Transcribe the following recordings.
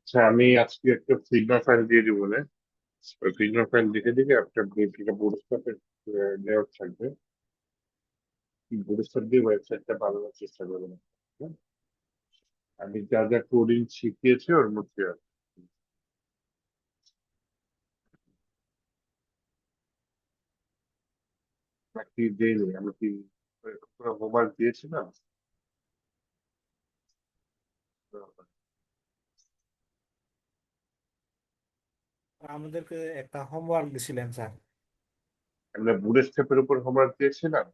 আচ্ছা, আমি আজকে একটা ফিগমা ফাইল দিয়ে দিব না? ওই ফিগমা ফাইল দেখে দিকে একটা একটা পুরস্কার দেওয়ার থাকবে। পুরস্কার দিয়ে ওয়েবসাইটটা বানানোর চেষ্টা করবো। হ্যাঁ? আমি যা যা কোডিং শিখিয়েছি ওর মধ্যে আছে। নাকি দেয়নি, আমি কি হোমওয়ার্ক দিয়েছিলাম? আমাদেরকে একটা হোমওয়ার্ক দিছিলেন স্যার। আমরা বুলেট স্টেপের উপর হোমওয়ার্ক দিয়েছিলাম।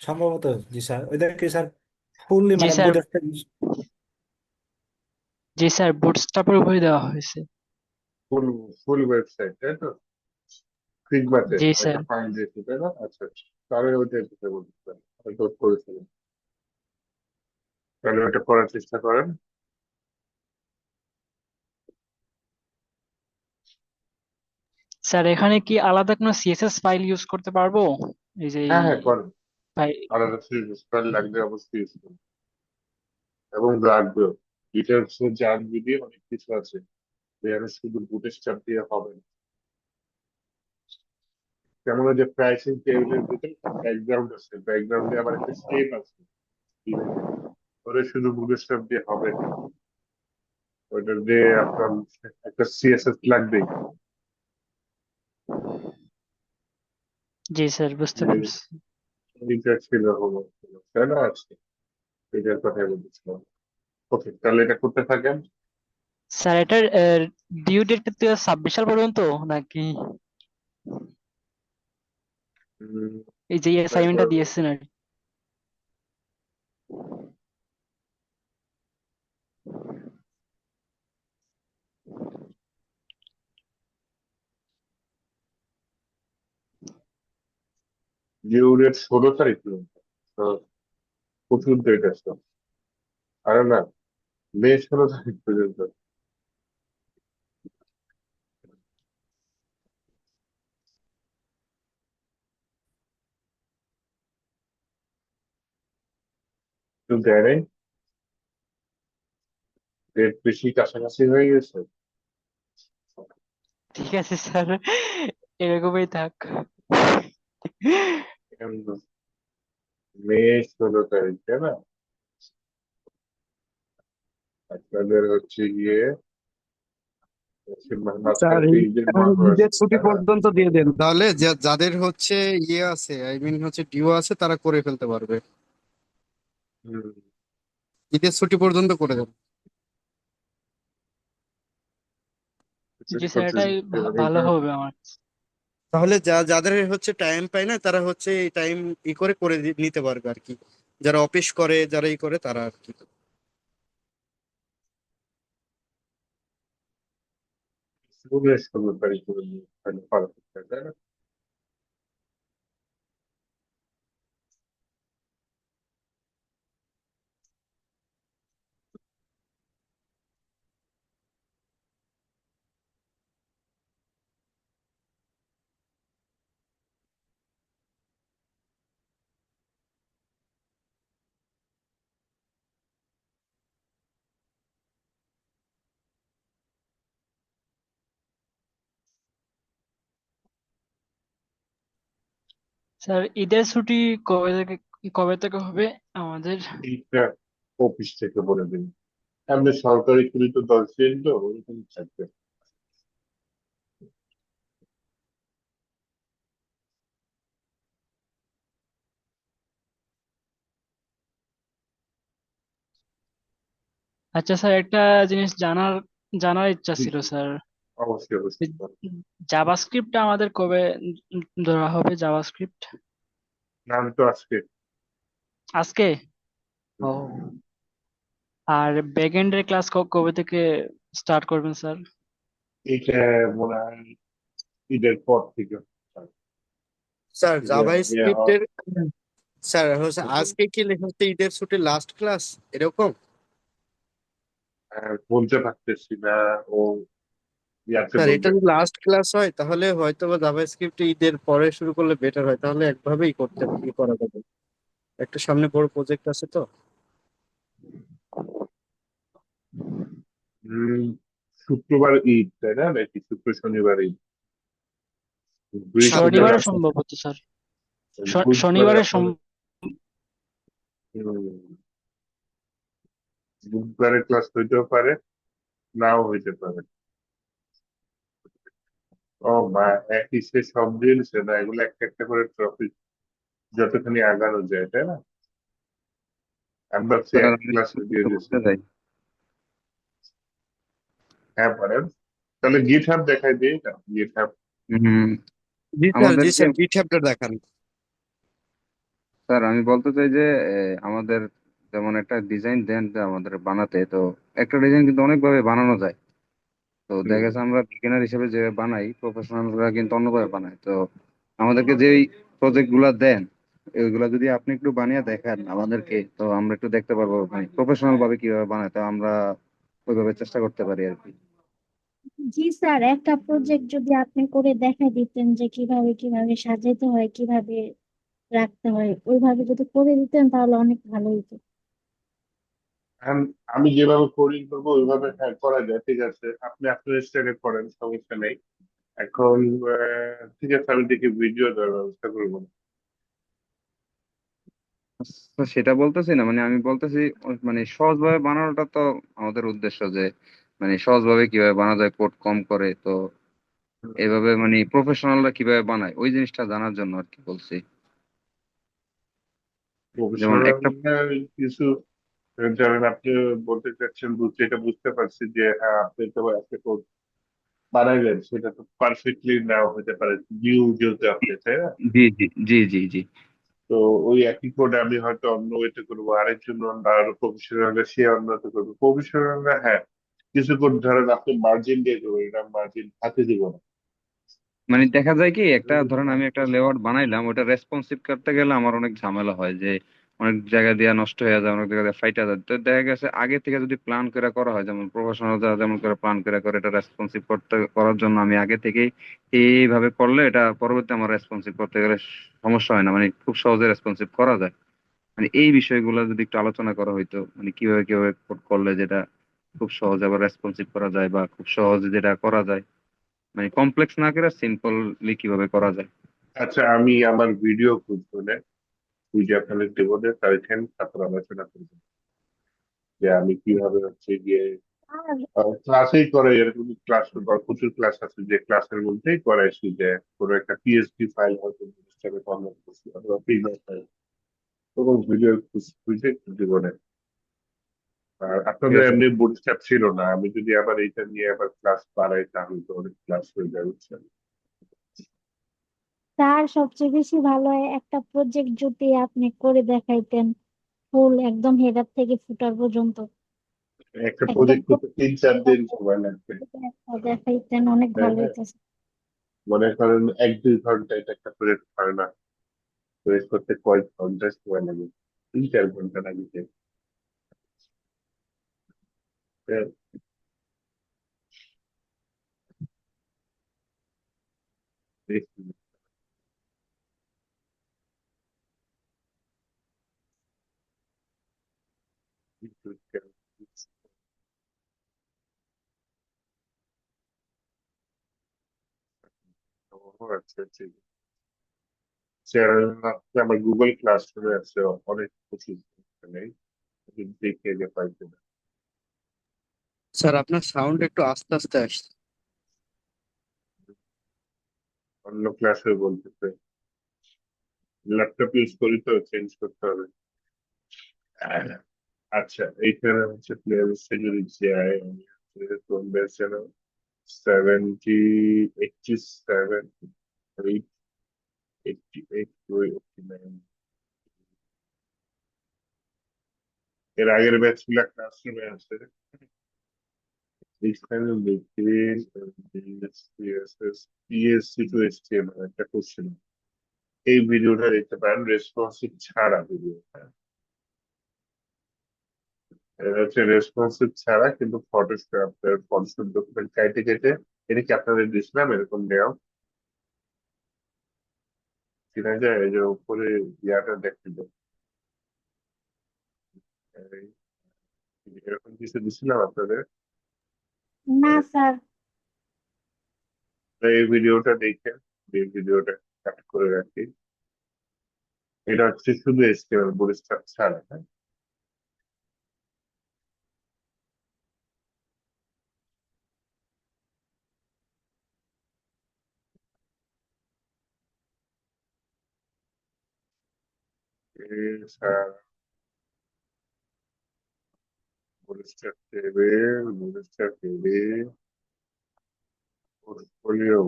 সম্ভবত। জি স্যার, ওইটা কি স্যার ফুললি জি মানে স্যার। বুট? জি স্যার, বুটস্ট্র্যাপের উপরে দেওয়া হয়েছে। ফুল ফুল ওয়েবসাইট, তাই তো? ফিগমাতে জি স্যার। একটা ফাইল দিয়েছি, তাই না? আচ্ছা আচ্ছা। তাহলে ওইটার কথা বলতে পারি, হয়তো করেছিলাম। তাহলে ওটা করার চেষ্টা করেন। স্যার, এখানে কি আলাদা কোনো সিএসএস ফাইল ইউজ করতে পারবো? এই যে হ্যাঁ হ্যাঁ, করেন। ফাইল। আলাদা সিরিজ লাগবে অবশ্যই use করুন। এবং রাখবেও। ডিটেলস জানবি দিয়ে অনেক কিছু আছে, এখানে শুধু বুটস্ট্র্যাপ দিয়ে হবে না। যেমন ওই যে প্রাইসিং টেবিলের ভিতরে ব্যাকগ্রাউন্ড আছে, ব্যাকগ্রাউন্ডে আবার একটা স্টেপ আছে ইমেজে, ওটা শুধু বুটস্ট্র্যাপ দিয়ে হবে না। ওইটা দিয়ে আপনার একটা সিএসএস লাগবেই। জি স্যার, বুঝতে পারছি। এটা ছিল হলো, তাই না? আছে, এটার কথাই বলতেছিলাম। ওকে, তাহলে এটা করতে থাকেন। স্যার, এটার ডিউ ডেট তো 26 সাল পর্যন্ত নাকি? উম, এই যে অ্যাসাইনমেন্টটা দিয়েছেন আর কি। জিওরের 16 তারিখ পর্যন্ত। তো প্রচুর ডেট আছে। আরে না, মে 16 তারিখ পর্যন্ত। কিন্তু দেয় নাই, ডেট বেশি কাছাকাছি হয়ে গেছে। ঠিক আছে স্যার, এরকমই থাক। এখন মে 16 তারিখ, তাই না? আপনাদের হচ্ছে গিয়ে স্যার মাঝখানে তো ঈদের এখন বন্ধ ঈদের আছে, ছুটি তাই না? পর্যন্ত দিয়ে দেন, তাহলে যাদের হচ্ছে ইয়ে আছে, আই মিন হচ্ছে ডিও আছে, তারা করে ফেলতে পারবে। হুম। ঈদের ছুটি পর্যন্ত করে দেন। জি স্যার, করতে এটাই দিতে হবে ভালো এটা। হবে আমার। তাহলে যাদের হচ্ছে টাইম পায় না, তারা হচ্ছে এই টাইম ই করে করে নিতে পারবে আর কি। যারা অফিস করে, যারা ই করে, তারা আর কি। পুরো 16 তারিখ করে নিয়ে তাহলে ভালো হচ্ছে, তাই না? স্যার, ঈদের ছুটি কবে থেকে কবে থেকে হবে আমাদের? এইটা অফিস থেকে বলে দিন। এমনি সরকারি ছুটি তো 10 দিন, তো ওরকম থাকবে। আচ্ছা স্যার, একটা জিনিস জানার ইচ্ছা জি ছিল জি, স্যার। অবশ্যই অবশ্যই। জাভাস্ক্রিপ্ট আমাদের কবে ধরা হবে? জাভাস্ক্রিপ্ট নাম তো আজকে। আজকে? ও। হুম। আর ব্যাকএন্ডের ক্লাস কবে থেকে স্টার্ট করবেন স্যার? এইটা মনে হয় ঈদের পর থেকে। স্যার জাভা ইয়ে হওয়ার স্ক্রিপ্টের, স্যার হচ্ছে আজকে কি লেখা হচ্ছে ঈদের ছুটি লাস্ট ক্লাস এরকম? বলতে পারতেছি না। ও ইয়াতে স্যার এটা বলবে। যদি লাস্ট ক্লাস হয় তাহলে হয়তো বা জাভা স্ক্রিপ্ট ঈদের পরে শুরু করলে বেটার হয়, তাহলে একভাবেই করতে ই করা যাবে। একটা সামনে বড় প্রজেক্ট আছে তো। উম, শুক্রবার ঈদ তাই না, নাকি শুক্র শনিবার ঈদ? বৃহস্পতিবার শনিবারে সামনে স্যার। সম্ভবত স্যার। বুধবারে শনিবারে আপনাদের বুধবারে ক্লাস হইতেও পারে, নাও হইতে পারে। ও মা, একই সে সব দিন সে না, এগুলো একটা একটা করে টপিক যতখানি আগানো যায় তাই না? আমি ভাবছি স্যার এক আমি ক্লাসে দিয়ে কিছু দিয়েছি। বলতে চাই। হ্যাঁ পারেন, তাহলে গিট হাব দেখাই দিই, গিট হাব। হুম, জি স্যার, জি আমাদেরকে স্যার, গিটহাবটা দেখান। স্যার আমি বলতে চাই যে আমাদের যেমন একটা ডিজাইন দেন যে আমাদের বানাতে, তো একটা ডিজাইন কিন্তু অনেকভাবে বানানো যায়। তো দেখা গেছে আমরা বিগিনার হিসেবে যে বানাই, প্রফেশনালরা কিন্তু অন্যভাবে বানায়। তো আমাদেরকে যেই প্রজেক্ট গুলা দেন, ওইগুলা যদি আপনি একটু বানিয়ে দেখান আমাদেরকে, তো আমরা একটু দেখতে পারবো মানে প্রফেশনাল ভাবে কিভাবে বানায়, তো আমরা ওইভাবে চেষ্টা করতে পারি আর কি। জি স্যার, একটা প্রজেক্ট যদি আপনি করে দেখাই দিতেন যে কিভাবে কিভাবে সাজাতে হয়, কিভাবে রাখতে হয়, ওইভাবে যদি করে দিতেন তাহলে অনেক ভালো হতো। আমি যেভাবে কোডিং করবো ওইভাবে হ্যাঁ করা যায়, ঠিক আছে, আপনি আপনার স্টাইলে করেন, সমস্যা নেই। এখন ঠিক আছে, আমি দেখি ভিডিও দেওয়ার ব্যবস্থা করবো। তো সেটা বলতেছি না, মানে আমি বলতেছি মানে সহজভাবে বানানোটা তো আমাদের উদ্দেশ্য, যে মানে সহজভাবে কিভাবে বানানো যায় কোড কম করে। তো এভাবে মানে প্রফেশনালরা কিভাবে বানায় ওই জিনিসটা জানার জন্য আর কি বলছি। যেমন প্রফেশনাল একটা কিছু ধরেন আপনি বলতে চাচ্ছেন, বুঝতে এটা বুঝতে পারছি যে হ্যাঁ আপনি তো একটা কোড বানাইলেন, সেটা তো পারফেক্টলি নাও হতে পারে, নিউ যেহেতু আপনি, তাই না? জি জি জি জি জি। তো ওই একই কোড আমি হয়তো অন্য ওয়েতে করবো, আরেকজন আরো প্রফেশনালরা সে অন্যতে করবে, প্রফেশনালরা হ্যাঁ কিছু কোড ধরেন আপনি মার্জিন দিয়ে করবেন, এটা মার্জিন হাতে দিব না। মানে দেখা যায় কি, একটা ধরেন আমি একটা লেআউট বানাইলাম, ওটা রেসপন্সিভ করতে গেলে আমার অনেক ঝামেলা হয়, যে অনেক জায়গা দিয়ে নষ্ট হয়ে যায়, অনেক জায়গা দিয়ে ফাইটা যায়। তো দেখা গেছে আগে থেকে যদি প্ল্যান করে করা হয়, যেমন প্রফেশনাল যারা যেমন করে প্ল্যান করে এটা রেসপন্সিভ করার জন্য আমি আগে থেকেই এইভাবে করলে এটা পরবর্তী আমার রেসপন্সিভ করতে গেলে সমস্যা হয় না, মানে খুব সহজে রেসপন্সিভ করা যায়। মানে এই বিষয়গুলো যদি একটু আলোচনা করা হইতো, মানে কিভাবে কিভাবে করলে যেটা খুব সহজে আবার রেসপন্সিভ করা যায়, বা খুব সহজে যেটা করা যায়, মানে কমপ্লেক্স না করে সিম্পলি কিভাবে করা যায়। আচ্ছা, আমি আমার ভিডিও খুঁজবো না, খুঁজে আপনাদের দেবো না, তাইখানে তারপর আলোচনা করবো যে আমি কিভাবে হচ্ছে গিয়ে আর ক্লাসেই করে, এরকম ক্লাস প্রচুর ক্লাস আছে যে ক্লাসের মধ্যেই করাইছি যে কোনো একটা পিএসডি ফাইল হয়তো হিসাবে কনভার্ট করছি অথবা ফিগার ফাইল, কোনো ভিডিও খুঁজে দিব না। আর ঠিক আপনাদের আছে। এমনি বুটস্ট্র্যাপ ছিল না, আমি যদি আবার এইটা নিয়ে আবার ক্লাস বাড়াই তাহলে তো অনেক ক্লাস হয়ে যাবে, বুঝছেন? তার সবচেয়ে বেশি ভালো হয় একটা প্রজেক্ট যদি আপনি করে দেখাইতেন, ফুল একদম হেডার থেকে ফুটার পর্যন্ত একটা একদম প্রজেক্ট করতে 3-4 দিন সময় লাগবে। একটা দেখাইতেন, অনেক তাই ভালো না? হইতেছে। মনে করেন 1-2 ঘন্টা এটা একটা প্রজেক্ট হয় না, প্রজেক্ট করতে কয়েক ঘন্টা সময় লাগে, 3-4 ঘন্টা লাগে। হ্যাঁ, দেখি। ও আচ্ছা আচ্ছা, স্যার আমার গুগল ক্লাসরুমে আছে অনেক কিছু, নেই দেখে যে পাইছে না। স্যার, আপনার সাউন্ড একটু আস্তে আস্তে আসছে। অন্য ক্লাসে বলতেছে, ল্যাপটপ ইউজ করি তো চেঞ্জ করতে হবে। আচ্ছা, এইখানে হচ্ছে প্লেয়ার যদি যাই, আমি হচ্ছে কোন ব্যাচ যেন 87, 87, 88, 89, এর আগের ব্যাচ গুলা ক্লাসরুমে আছে। এখানে দেখি পিএসসি টু এইচটিএমএল একটা কোশ্চেন, এই ভিডিওটা দেখতে পারেন, রেসপন্সিভ ছাড়া ভিডিও। এটা হচ্ছে রেসপন্সিভ ছাড়া কিন্তু ফটোশপ, ফটোশপ ডকুমেন্ট কেটে কেটে, এটা কি আপনাদের দিছিলাম এরকম দেওয়া কিনা যায়, এই যে উপরে ইয়াটা দেখতে দেয়, এই এরকম কিছু দিছিলাম আপনাদের। না স্যার। এই ভিডিওটা দেখে, এই ভিডিওটা কাট করে রাখি। এটা হচ্ছে শুধু HTML বুটস্ট্র্যাপ ছাড়া, হ্যাঁ? স্যার, বুটস্ট্র্যাপ টেবিল, পোর্টফোলিও,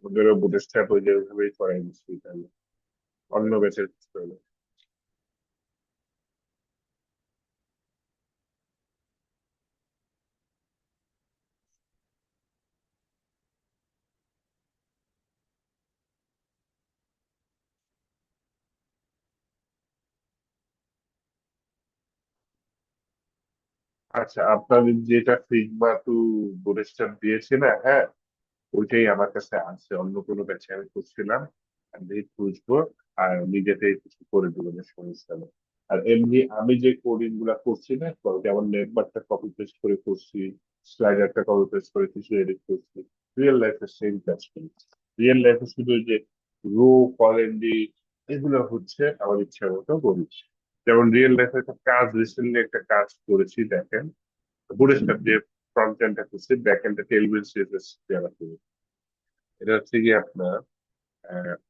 ওদেরও বুটস্ট্র্যাপ ওই যেভাবেই করাই দিচ্ছি, তাহলে অন্য ব্যাচের কিছু হলো। আচ্ছা, আপনাদের যেটা ফিগমা টু বুটস্ট্র্যাপ দিয়েছে না, হ্যাঁ, ওইটাই আমার কাছে আছে। অন্য কোনো ব্যাচে আমি করছিলাম, আমি খুঁজবো আর নিজেতেই কিছু করে দেবো, না সমস্যা নেই। আর এমনি আমি যে কোডিং গুলা করছি না, যেমন নেটওয়ার্কটা কপি পেস্ট করে করছি, স্লাইডারটা কপি পেস্ট করে কিছু এডিট করছি, রিয়েল লাইফে সেম কাজ করি। রিয়েল লাইফে শুধু ওই যে রো কলেন্ডি এগুলো হচ্ছে আমার ইচ্ছা মতো করি। যেমন রিয়েল লাইফে একটা কাজ, রিসেন্টলি একটা কাজ করেছি, দেখেন, বুটস্ট্র্যাপ দিয়ে ফ্রন্ট এন্ডটা করছি, ব্যাক এন্ডটা টেলভিল সিএসএস দেওয়া করি। এটা হচ্ছে গিয়ে আপনার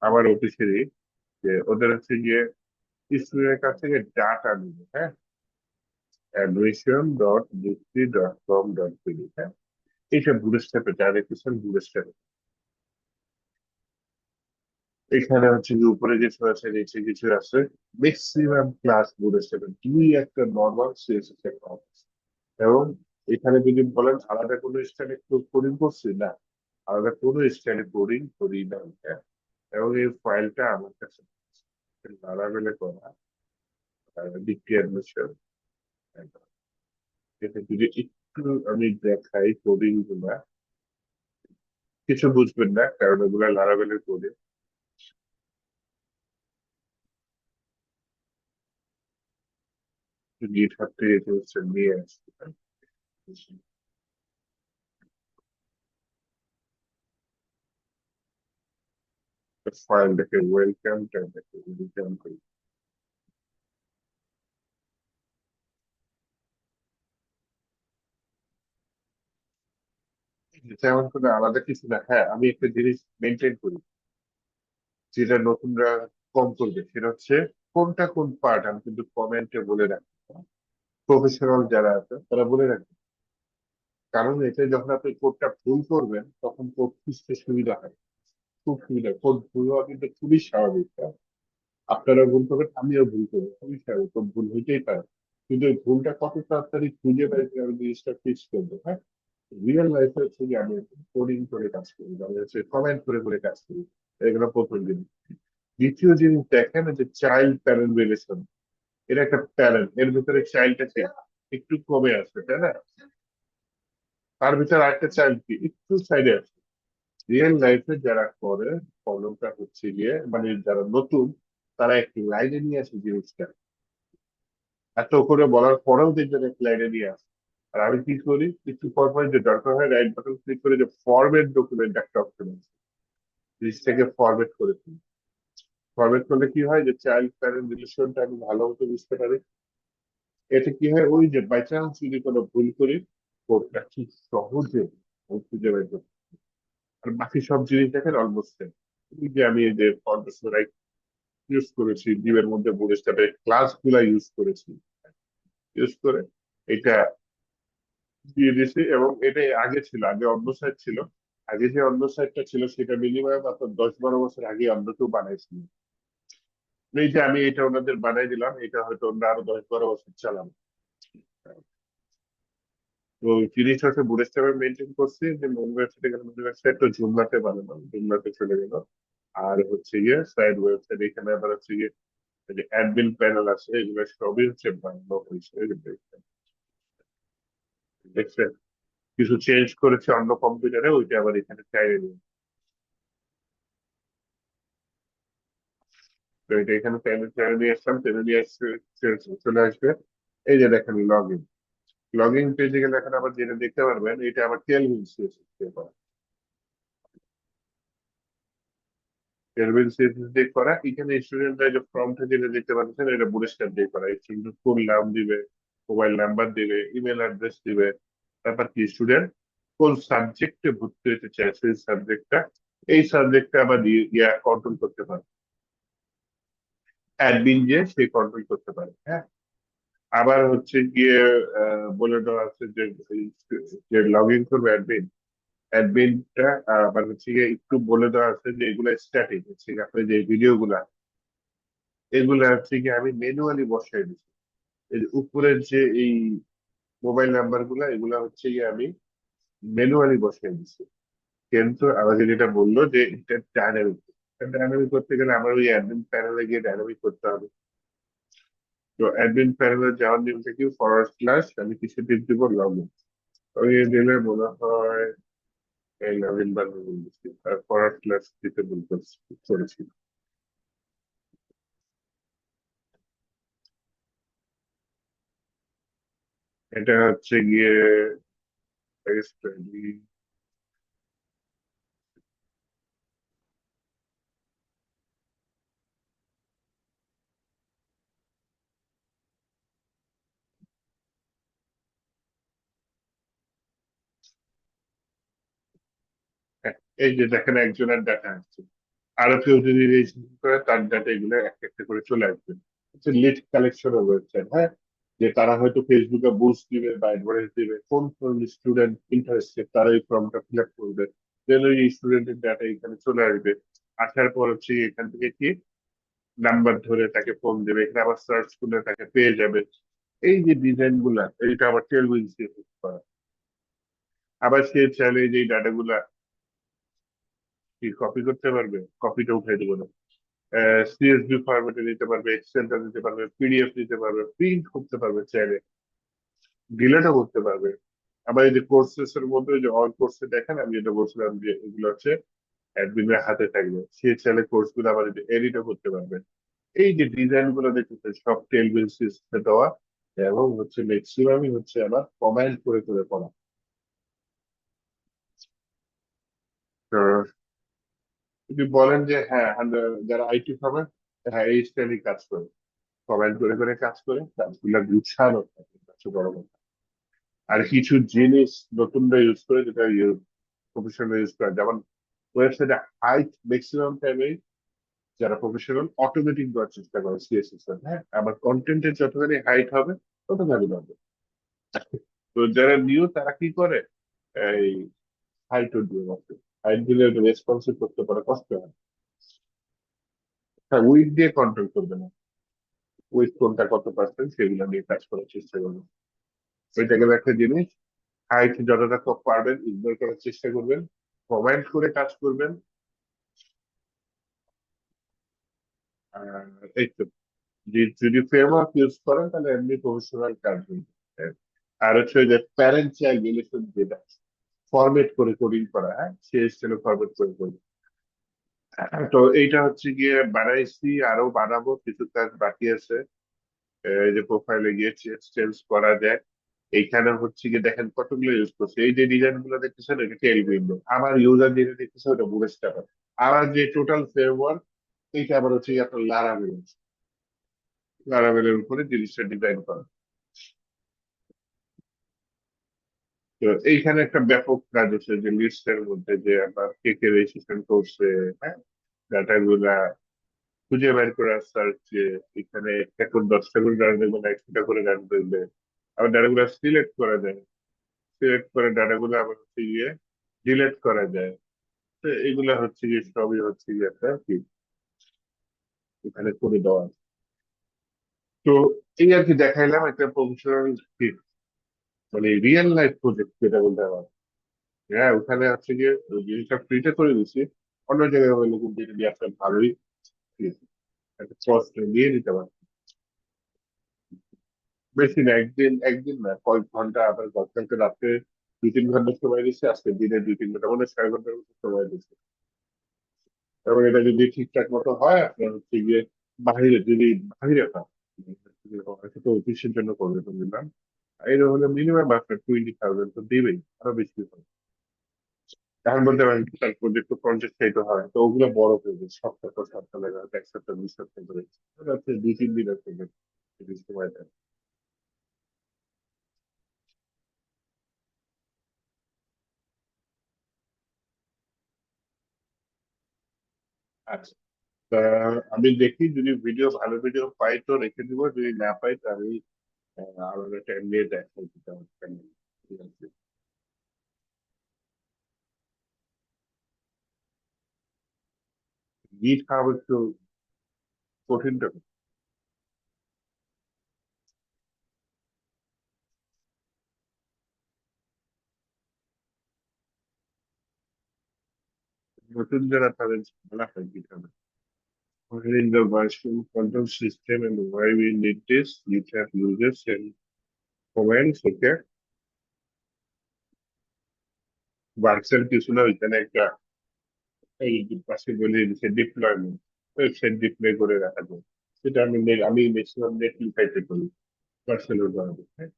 আমার অফিসেরই, যে ওদের হচ্ছে গিয়ে স্টুডেন্টের কাছ থেকে ডাটা নিবে, হ্যাঁ, admission.distri.com.pd, হ্যাঁ, এইসব বুটস্ট্র্যাপে যা দেখতেছেন বুটস্ট্র্যাপে। এখানে হচ্ছে যে উপরে কিছু আছে, নিচে কিছু আছে, ম্যাক্সিমাম ক্লাস বুটস্ট্র্যাপে, দুই একটা নর্মাল সিএসএস এর অফিস। এবং এখানে যদি বলেন আলাদা কোনো স্টাইলে কোডিং করছি, না, আলাদা কোনো স্টাইলে কোডিং করি না, হ্যাঁ। এবং এই ফাইলটা আমার কাছে লারাভেলে করা, ডিক্লেয়ারেশন। এটা যদি একটু আমি দেখাই কোডিং গুলা, কিছু বুঝবেন না কারণ এগুলা লারাভেলের কোডে। গিটহাব থেকে এটা হচ্ছে নিয়ে আসতে পারি। ফাইলটাকে ওয়েলকাম টাইপটাকে রিটার্ন করি। তেমন করে আলাদা কিছু না, হ্যাঁ, আমি একটা জিনিস মেনটেন করি যেটা নতুনরা কম করবে, সেটা হচ্ছে কোনটা কোন পার্ট আমি কিন্তু কমেন্টে বলে রাখি। প্রফেশনাল যারা আছে তারা বলে রাখবে, কারণ এতে যখন আপনি কোডটা ভুল করবেন তখন কোড খুঁজতে সুবিধা হয়, খুব সুবিধা। কোড ভুল হওয়া কিন্তু খুবই স্বাভাবিক, হ্যাঁ? আপনারা ভুল করবেন, আমিও ভুল করবো, খুবই স্বাভাবিক, তো ভুল হইতেই পারে। কিন্তু এই ভুলটা কত তাড়াতাড়ি খুঁজে বের করে আমি জিনিসটা ফিক্স করবো, হ্যাঁ। রিয়েল লাইফে হচ্ছে যে আমি কোডিং করে কাজ করি, আমি হচ্ছে কমেন্ট করে করে কাজ করি। এগুলো প্রথম জিনিস। দ্বিতীয় জিনিস দেখেন, যে চাইল্ড প্যারেন্ট রিলেশন, এর একটা প্যারেন্ট, এর ভিতরে চাইল্ড আছে একটু কমে আসবে, তাই না? তার ভিতরে আরেকটা চাইল্ড কি একটু সাইডে আছে। রিয়েল লাইফে যারা করে প্রবলেমটা হচ্ছে গিয়ে, মানে যারা নতুন, তারা একটি লাইনে নিয়ে আসে জিনিসটা, এত করে বলার পরেও দেখবেন এক লাইনে নিয়ে আসে। আর আমি কি করি, একটু পর পর যে দরকার হয় রাইট বাটন ক্লিক করে যে ফরম্যাট ডকুমেন্ট একটা অপশন আছে, জিনিসটাকে ফরম্যাট করে দিই। ফরম্যাট করলে কি হয়, যে চাইল্ড প্যারেন্ট রিলেশনটা আমি ভালো মতো বুঝতে পারি। এতে কি হয়, ওই যে বাই চান্স যদি কোনো ভুল করি, কোডটা খুব সহজে আমি খুঁজে বের করতে পারি। আর বাকি সব জিনিস দেখেন অলমোস্ট সেম। এই যে আমি এই যে ফন্টেসরাইট ইউজ করেছি, ডিবের মধ্যে বুটস্ট্র্যাপের ক্লাস গুলা ইউজ করেছি, ইউজ করে এটা দিয়ে দিয়েছি। এবং এটা আগে ছিল, আগে অন্য সাইট ছিল, আগে যে অন্য সাইটটা ছিল সেটা মিনিমাম আপনার 10-12 বছর আগে অন্য কেউ বানাইছিল। এই যে আমি এটা ওনাদের বানাই দিলাম, এটা হয়তো অন্য আরো 10-12 বছর চালাম। তো জিনিস হচ্ছে বুটস্ট্র্যাপে মেনটেন করছি, যে মেন ওয়েবসাইটে গেলে মেন ওয়েবসাইট তো জুমলাতে বানালাম, জুমলাতে চলে গেল। আর হচ্ছে গিয়ে সাইড ওয়েবসাইট, এখানে আবার হচ্ছে গিয়ে এই যে অ্যাডমিন প্যানেল আছে, এগুলো সবই হচ্ছে বানানো হয়েছে, এই যে দেখছেন, কিছু চেঞ্জ করেছে অন্য কম্পিউটারে, ওইটা আবার এখানে চাইলে নিয়ে। তো এটা এখানে টেনে নিয়ে আসলাম, টেনে নিয়ে আসছে, চলে আসবে। এই যে দেখেন লগ ইন পেজে গেলে এখন আবার যেটা দেখতে পারবেন, এটা আবার টেলভিন সিএসএস দিয়ে করা। টেলভিন সিএসএস দিয়ে করা, এখানে স্টুডেন্টরা যে ফর্মটা যেটা দেখতে পাচ্ছেন, এটা বুটস্ট্র্যাপ দিয়ে করা। স্টুডেন্ট ফুল নাম দিবে, মোবাইল নাম্বার দিবে, ইমেল অ্যাড্রেস দিবে, তারপর কি স্টুডেন্ট কোন সাবজেক্টে ভর্তি হতে চায় সেই সাবজেক্টটা, এই সাবজেক্টটা আবার কন্ট্রোল করতে পারে, অ্যাডমিন যে সে কন্ট্রোল করতে পারে। হ্যাঁ, আবার হচ্ছে গিয়ে বলে দেওয়া আছে যে যে লগ ইন করবে অ্যাডমিন, অ্যাডমিনটা আবার হচ্ছে গিয়ে একটু বলে দেওয়া আছে যে এগুলা স্ট্যাটিক, হচ্ছে গিয়ে আপনি যে ভিডিও গুলা, এগুলা হচ্ছে গিয়ে আমি ম্যানুয়ালি বসাই দিচ্ছি। এই যে উপরের যে এই মোবাইল নাম্বার গুলা, এগুলা হচ্ছে গিয়ে আমি ম্যানুয়ালি বসাই দিচ্ছি। কিন্তু আমাকে যেটা বললো যে এটা ডায়নামিক, ডায়নামিক করতে গেলে আমার ওই অ্যাডমিন প্যানেলে গিয়ে ডায়নামিক করতে হবে। তো অ্যাডমিন প্যানেলে যাওয়ার নিয়মটা কি, ফরওয়ার্ড স্ল্যাশ আমি কিছু টিপ দিব, লগ ইন, ওই দিলে মনে হয় এই লগ ইন বানানো বলছি, আর ফরওয়ার্ড স্ল্যাশ দিতে করেছি। এটা হচ্ছে গিয়ে study। হ্যাঁ, এই যে দেখেন একজনের ডাটা আসছে, আরো কেউ যদি রেজিস্ট্রেশন করে তার ডাটা এগুলো একটা একটা করে চলে আসবে। হচ্ছে লিড কালেকশন ওয়েবসাইট। হ্যাঁ, যে তারা হয়তো ফেসবুকে বুস্ট দিবে বা অ্যাডভার্টাইজ দিবে, কোন কোন স্টুডেন্ট ইন্টারেস্টেড তারা এই ফর্মটা ফিল আপ করবে, দেন ওই স্টুডেন্টের ডাটা এখানে চলে আসবে। আসার পর হচ্ছে এখান থেকে কি নাম্বার ধরে তাকে ফোন দেবে, এখানে আবার সার্চ করলে তাকে পেয়ে যাবে। এই যে ডিজাইন গুলা, এইটা আবার টেলউইন দিয়ে করা। আবার সে চাইলে যে ডাটা গুলা কি কপি করতে পারবে, কপিটা উঠে দেবো না, সিএসভি ফরম্যাটে নিতে পারবে, এক্সেলটা নিতে পারবে, পিডিএফ নিতে পারবে, প্রিন্ট করতে পারবে, চাইলে ডিলেটও করতে পারবে। আবার এই যে কোর্সেস এর মধ্যে যে অল কোর্সে দেখেন, আমি যেটা বলছিলাম যে এগুলো হচ্ছে অ্যাডমিনের হাতে থাকবে, সে চাইলে কোর্স গুলো আবার এডিটও করতে পারবে। এই যে ডিজাইন গুলো দেখতেছে সব টেলভিন সিস্টেমে দেওয়া, এবং হচ্ছে ম্যাক্সিমামই হচ্ছে আবার কমেন্ট করে করে পড়া। তো যদি বলেন যে হ্যাঁ যারা আইটি ফার্মে, হ্যাঁ এই স্টাইলে কাজ করে, কমেন্ট করে করে কাজ করে, কাজগুলো গুছানো থাকে, সবচেয়ে বড় কথা। আর কিছু জিনিস নতুনরা ইউজ করে, যেটা প্রফেশনাল ইউজ করে, যেমন ওয়েবসাইটে হাইট ম্যাক্সিমাম টাইমে যারা প্রফেশনাল অটোমেটিক দেওয়ার চেষ্টা করে সিএসএস এর। হ্যাঁ, আবার কন্টেন্টের যতখানি হাইট হবে ততখানি বাড়বে। তো যারা নিউ তারা কি করে, এই হাইটও দিয়ে বসে, হাইট দিলে ওটা রেসপন্সিভ করতে পারে, কষ্ট হয়। হ্যাঁ, উইক দিয়ে কন্ট্রোল করবে না, উইক কোনটা কত পার্সেন্ট সেগুলো নিয়ে কাজ করার চেষ্টা করবে। ওইটা গেলে একটা জিনিস, হাইট যতটা কম পারবেন ইগনোর করার চেষ্টা করবেন, কমেন্ট করে কাজ করবেন। আর এই তো, যদি ফ্রেমওয়ার্ক ইউজ করেন তাহলে এমনি প্রফেশনাল কাজ হয়ে যায়। আর হচ্ছে ওই যে প্যারেন্ট চাইল্ড রিলেশন, যেটা ফরম্যাট করে কোডিং করা, হ্যাঁ সে স্টাইলে ফরম্যাট করে করবে। তো এইটা হচ্ছে গিয়ে বানাইছি, আরো বানাবো, কিছু কাজ বাকি আছে। এই যে প্রোফাইলে গিয়ে চেঞ্জ করা যায়। এইখানে হচ্ছে গিয়ে দেখেন কতগুলো ইউজ করছে, এই যে ডিজাইন গুলো দেখতেছেন এটা টেল উইন্ডো, আমার ইউজার যেটা দেখতেছে ওটা বুটস্ট্র্যাপ। আমার যে টোটাল ফ্রেমওয়ার্ক, এইটা আবার হচ্ছে গিয়ে আপনার লারাভেল, লারাভেলের উপরে জিনিসটা ডিজাইন করা। তো এইখানে একটা ব্যাপক কাজ আছে যে লিস্টের মধ্যে যে আমার কে কে রেজিস্ট্রেশন করছে, হ্যাঁ ডাটা গুলা খুঁজে বের করে সার্চ, যে এখানে এখন 10টা করে ডাটা দেখবেন, 100টা করে ডাটা দেখবে। আবার ডাটা গুলা সিলেক্ট করা যায়, সিলেক্ট করে ডাটা গুলো আবার হচ্ছে গিয়ে ডিলেট করা যায়। তো এগুলা হচ্ছে গিয়ে সবই হচ্ছে গিয়ে একটা কি এখানে করে দেওয়া আছে। তো এই আর কি দেখাইলাম একটা প্রফেশনাল, মানে রিয়েল লাইফ প্রজেক্ট যেটা বলতে আমার। হ্যাঁ, ওখানে হচ্ছে গিয়ে ওই জিনিসটা ফ্রিতে করে দিচ্ছি, অন্য জায়গায় হলে কিন্তু এটা দিয়ে একটা ভালোই কি, একটা কস্ট নিয়ে নিতে পারে। বেশি না, একদিন একদিন না, কয়েক ঘন্টা, আবার গতকালকে রাত্রে 2-3 ঘন্টা সময় দিচ্ছে, আজকে দিনে 2-3 ঘন্টা, মানে 6 ঘন্টার মতো সময় দিচ্ছে। এবং এটা যদি ঠিকঠাক মতো হয়, আপনার হচ্ছে গিয়ে বাহিরে যদি বাহিরে হয়, হয়তো তো অফিসের জন্য করবে বললাম, এটা হলে মিনিমাম আপনার 20,000 তো দিবেই, আরো বেশি হবে। তার মধ্যে তার প্রজেক্ট পঞ্চাশ চাইতে হয়, তো ওগুলো বড় প্রজেক্ট, সপ্তাহ পর সপ্তাহ লাগে, হয়তো এক সপ্তাহ 2 সপ্তাহ করে, ওটা হচ্ছে 2-3 দিনের প্রজেক্ট, সময় দেয়। আচ্ছা, তা আমি দেখি যদি ভালো ভিডিও পাই তো রেখে দিব, যদি না পাই তো আমি আরো টাইম নিয়ে দেখাই দিতে হবে। ঠিক আছে, গিট খাওয়া একটু কঠিন তো। নতুন যারা তাদের ঝামেলা হয় গিট হবে। In the version control system and why we need this, you have users and comments, okay? Version কিছু না, ওইখানে একটা এই যে পাশে বলে দিচ্ছে ডিপ্লয়মেন্ট, ওয়েবসাইট ডিপ্লয় করে রাখা যায়। সেটা আমি ম্যাক্সিমাম নেট লিখাইতে করি ভার্সনের জন্য, হ্যাঁ?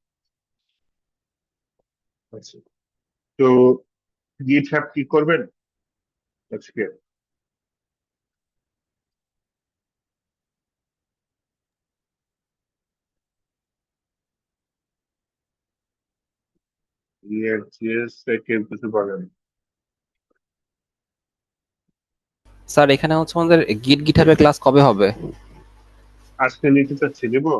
আচ্ছা, তো গিট হ্যাব কি করবেন আজকে? জিএস কেউ কিছু বলেন? স্যার এখানে হচ্ছে আমাদের গিটহাবের ক্লাস কবে হবে? আজকে নিতে চাচ্ছি, নেবো।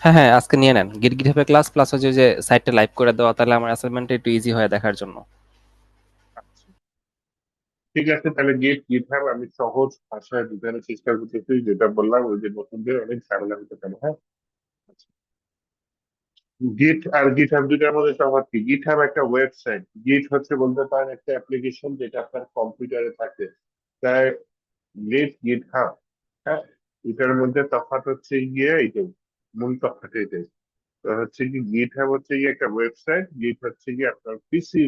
হ্যাঁ হ্যাঁ, আজকে নিয়ে নেন গিটহাবের ক্লাস, প্লাস হচ্ছে যে সাইটটা লাইভ করে দেওয়া, তাহলে আমার অ্যাসাইনমেন্টটা একটু ইজি হয় দেখার জন্য। আচ্ছা, ঠিক আছে, তাহলে গিট হ্যাব আমি সহজ ভাষায় বোঝানোর চেষ্টা করতেছি, যেটা বললাম ওই যে নতুনদের অনেক ঝামেলা হতে পারে, হ্যাঁ? গিট আর গিটহাব দুটার মধ্যে তফাৎ কি? গিটহাব একটা ওয়েবসাইট, গিট হচ্ছে বলতে পারেন একটা অ্যাপ্লিকেশন যেটা আপনার কম্পিউটারে থাকে, তাই গিটহাব, হ্যাঁ, এটার মধ্যে তফাৎ হচ্ছে গিয়ে এইটাই, মূল তফাৎ এটাই। তো হচ্ছে কি, গিটহাব হচ্ছে গিয়ে একটা ওয়েবসাইট, গিট হচ্ছে গিয়ে আপনার পিসি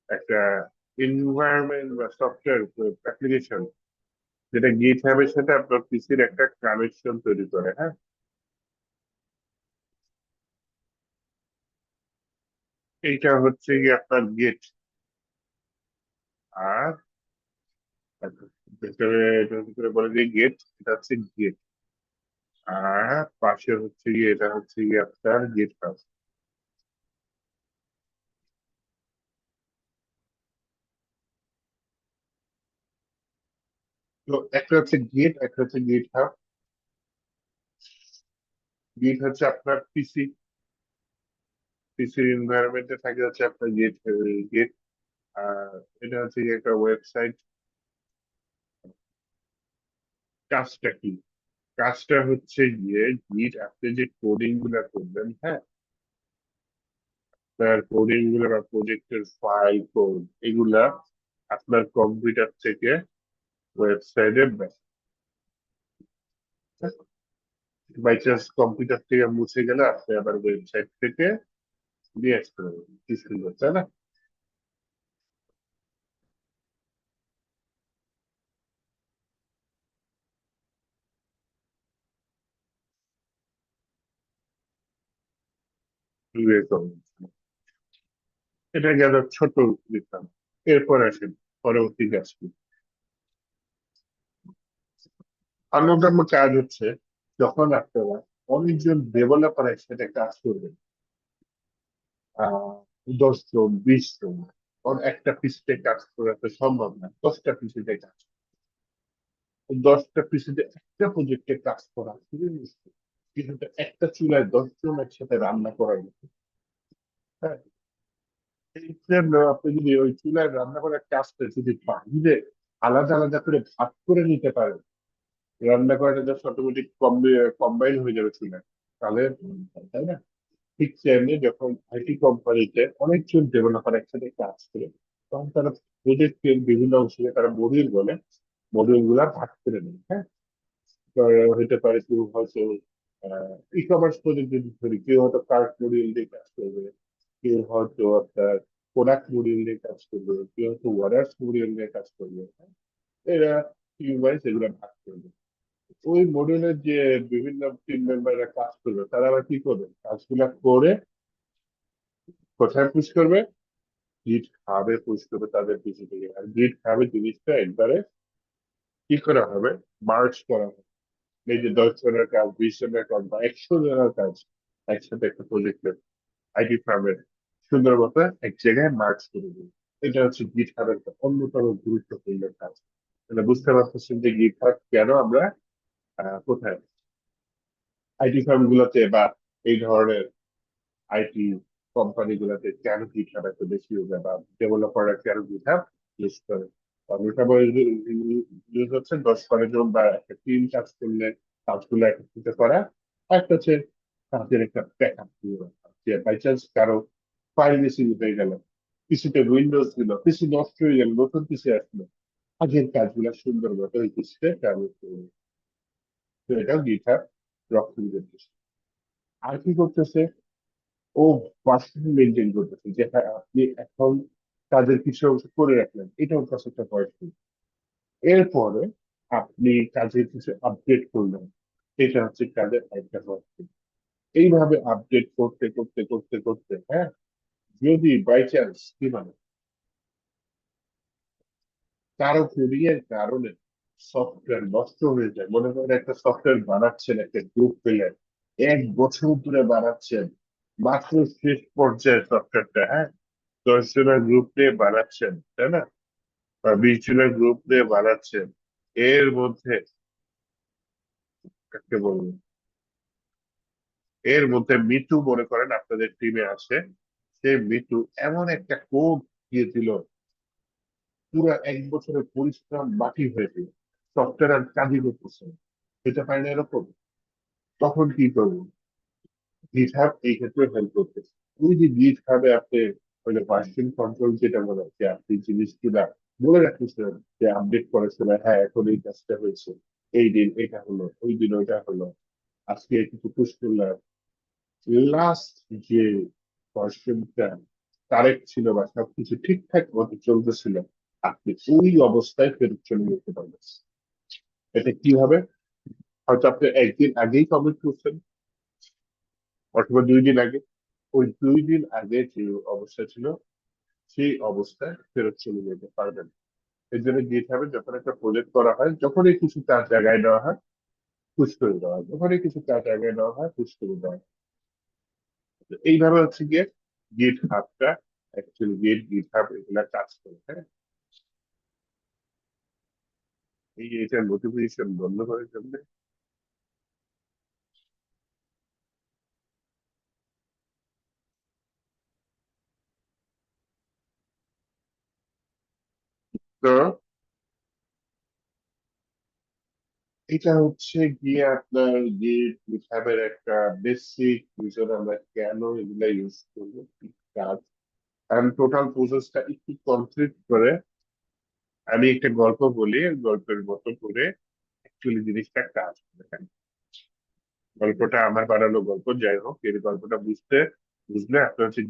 একটা এনভায়রনমেন্ট বা সফটওয়্যার অ্যাপ্লিকেশন, যেটা গিটহাবের সাথে আপনার পিসির একটা কানেকশন তৈরি করে, হ্যাঁ? এইটা হচ্ছে গিয়ে আপনার গিট। আর ভেতরে এটার ভিতরে বলে যে গেট, এটা হচ্ছে গেট। আর পাশে হচ্ছে গিয়ে এটা হচ্ছে গিয়ে আপনার গেট হাউস। তো একটা হচ্ছে গেট, একটা হচ্ছে গেট হাউস। গেট হচ্ছে আপনার পিসির এনভায়রনমেন্টে থাকে হচ্ছে আপনার গেট। আর এটা হচ্ছে গিয়ে একটা ওয়েবসাইট। কাজটা কি? কাজটা হচ্ছে গিয়ে গিট, আপনি যে কোডিং গুলা করবেন, হ্যাঁ, তার কোডিং গুলা বা প্রজেক্টের ফাইল কোড, এগুলা আপনার কম্পিউটার থেকে ওয়েবসাইটে, বাই চান্স কম্পিউটার থেকে মুছে গেলে আপনি আবার ওয়েবসাইট থেকে নিয়ে আসতে পারবেন, কি সুন্দর, তাই না? এরকম। এটা গেল ছোট দিতাম। এরপর আসেন পরবর্তী কাজ কি। অন্যতম কাজ হচ্ছে যখন আপনারা অনেকজন ডেভেলপার একসাথে কাজ করবেন, 10 জন 20 জন, কারণ একটা পিসিতে কাজ করা তো সম্ভব না, 10টা পিসিতে কাজ, 10টা পিসিতে একটা প্রজেক্টে কাজ করা খুবই মুশকিল। কিন্তু একটা চুলায় 10 জন একসাথে রান্না করা গেছে, হ্যাঁ? এই জন্য আপনি যদি ওই চুলায় রান্না করার কাজটা যদি বাহিরে আলাদা আলাদা করে ভাগ করে নিতে পারেন, রান্না করাটা জাস্ট অটোমেটিক কম্বাইন হয়ে যাবে চুলায়, তাহলে তাই না? ঠিক তেমনি যখন আইটি কোম্পানিতে অনেকজন ডেভেলপার একসাথে কাজ করে, তখন তারা প্রজেক্টের বিভিন্ন অংশে তারা মডিউল বলে, মডিউল গুলা ভাগ করে নেয়, হ্যাঁ? হইতে পারে কেউ হয়তো ই কমার্স প্রজেক্ট যদি ধরি, কেউ হয়তো কার্ট মডিউল দিয়ে কাজ করবে, কেউ হয়তো আপনার প্রোডাক্ট মডিউল নিয়ে কাজ করবে, কেউ হয়তো ওয়ার্ডার্স মডিউল নিয়ে কাজ করবে, হ্যাঁ? এরা টিম ওয়াইজ এগুলো ভাগ করবে। ওই মডিউলের যে বিভিন্ন টিম মেম্বাররা কাজ করবে তারা আবার কি করবে, কাজগুলা করে কোথায় পুশ করবে, গিট হাবে পুশ করবে তাদের পিছু থেকে। আর গিট হাবে জিনিসটা একবারে কি করা হবে, মার্চ করা হবে। এই যে 10 জনের কাজ, 20 জনের কাজ বা 100 জনের কাজ একসাথে একটা প্রজেক্টের আইটি ফার্মের সুন্দর মতো এক জায়গায় মার্চ করে দিবে। এটা হচ্ছে গিট হাবের অন্যতম গুরুত্বপূর্ণ কাজ। তাহলে বুঝতে পারতেছেন যে গিট হাব কেন আমরা কোথায় আইটি ফার্ম গুলোতে বা এই ধরনের আইটি কোম্পানি গুলোতে কেন গিটহাব এত বেশি ইউজ হয় বা ডেভেলপাররা কেন গিটহাব ইউজ করে। গিটহাব ইউজ হচ্ছে 10-12 জন বা একটা টিম কাজ করলে কাজগুলো একত্রিত করা। আর একটা হচ্ছে কাজের একটা ব্যাকআপ যে বাই চান্স কারো ফাইল মিসিং হয়ে গেল, কিছুতে উইন্ডোজ দিল, কিছু নষ্ট হয়ে গেল, নতুন কিছু আসলো, আগের কাজগুলো সুন্দর মতো ওই কিছুতে ট্রাভেল করবে। তো এটাও গিটহাব রক্ষণ করতেছে। আর কি করতেছে, ও ভার্সন মেনটেন করতেছে, যেটা আপনি এখন কাজের কিছু অংশ করে রাখলেন, এটাও কাছে একটা ভার্সন। এরপরে আপনি কাজের কিছু আপডেট করলেন, এটা হচ্ছে কাজের একটা ভার্সন। এইভাবে আপডেট করতে করতে করতে করতে, হ্যাঁ, যদি বাই চান্স কি মানে কারো কোডিং এর কারণে সফটওয়্যার নষ্ট হয়ে যায়, মনে করেন একটা সফটওয়্যার বানাচ্ছেন, একটা গ্রুপ পেলেন, 1 বছর ধরে বানাচ্ছেন, মাত্র শেষ পর্যায়ে সফটওয়্যারটা, হ্যাঁ, 10 জনের গ্রুপ নিয়ে বানাচ্ছেন, তাই না, বা 20 জনের গ্রুপ নিয়ে বানাচ্ছেন, এর মধ্যে কাকে বলবো, এর মধ্যে মিতু মনে করেন আপনাদের টিমে আসে, সে মিতু এমন একটা কোড দিয়ে দিল, পুরো 1 বছরের পরিশ্রম মাটি হয়ে দিল, সফটওয়্যার আর কাজই করতেছে না। এটা পারে না এরকম, তখন কি করবো, গিটহাব এই ক্ষেত্রে হেল্প করতেছে। ওই যে গিটহাবে আপনি ওই যে ভার্সন কন্ট্রোল যেটা বলে, যে আপনি জিনিসগুলা বলে রাখতেছেন যে আপডেট করার সময়, হ্যাঁ এখন এই কাজটা হয়েছে, এই দিন এটা হলো, ওই দিন ওইটা হলো, আজকে কিছু পুশ করলাম, লাস্ট যে ভার্সনটা কারেক্ট ছিল বা সবকিছু ঠিকঠাক মতো চলতেছিল, আপনি ওই অবস্থায় ফেরত চলে যেতে পারবেন। এটা কি হবে, হয়তো আপনি একদিন আগেই কমিট করছেন অথবা 2 দিন আগে, ওই 2 দিন আগে যে অবস্থা ছিল সেই অবস্থায় ফেরত চলে যেতে পারবেন। এই জন্য গিটহাবে যখন একটা প্রজেক্ট করা হয়, যখনই কিছু কাজ জায়গায় দেওয়া হয় পুশ করে দেওয়া হয়, যখনই কিছু কাজ জায়গায় দেওয়া হয় পুশ করে দেওয়া হয়। তো এইভাবে হচ্ছে গিয়ে গিটহাবটা অ্যাকচুয়ালি গিটহাব এগুলা কাজ করে, হ্যাঁ। এটার নোটিফিকেশন বন্ধ করার জন্য তো এটা হচ্ছে গিয়ে আপনার গিটহাবের একটা বেসিক রিজন, আমরা কেন এগুলা ইউজ করবো, কি কাজ। আমি টোটাল প্রসেসটা একটু কমপ্লিট করে আমি একটা গল্প বলি, গল্পের মতো করে অ্যাকচুয়ালি জিনিসটা কাজ করে, হ্যাঁ? গল্পটা আমার বানানো গল্প, যাই হোক, এই গল্পটা বুঝলে আপনার হচ্ছে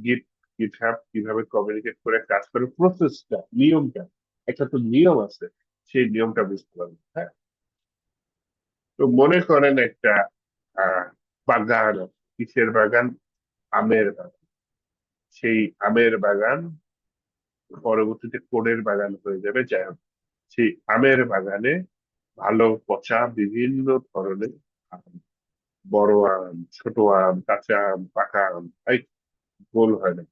গিটহাব কিভাবে কমিউনিকেট করে কাজ করে, প্রসেসটা, নিয়মটা, একটা তো নিয়ম আছে, সেই নিয়মটা বুঝতে পারবেন, হ্যাঁ। তো মনে করেন একটা বাগান আছে। কিসের বাগান, আমের বাগান। সেই আমের বাগান পরবর্তীতে কোডের বাগান হয়ে যাবে, যাই হোক, সেই আমের বাগানে ভালো পচা বিভিন্ন ধরনের আম, বড় আম, ছোট আম, কাঁচা আম, পাকা আম, এই গোল হয় না,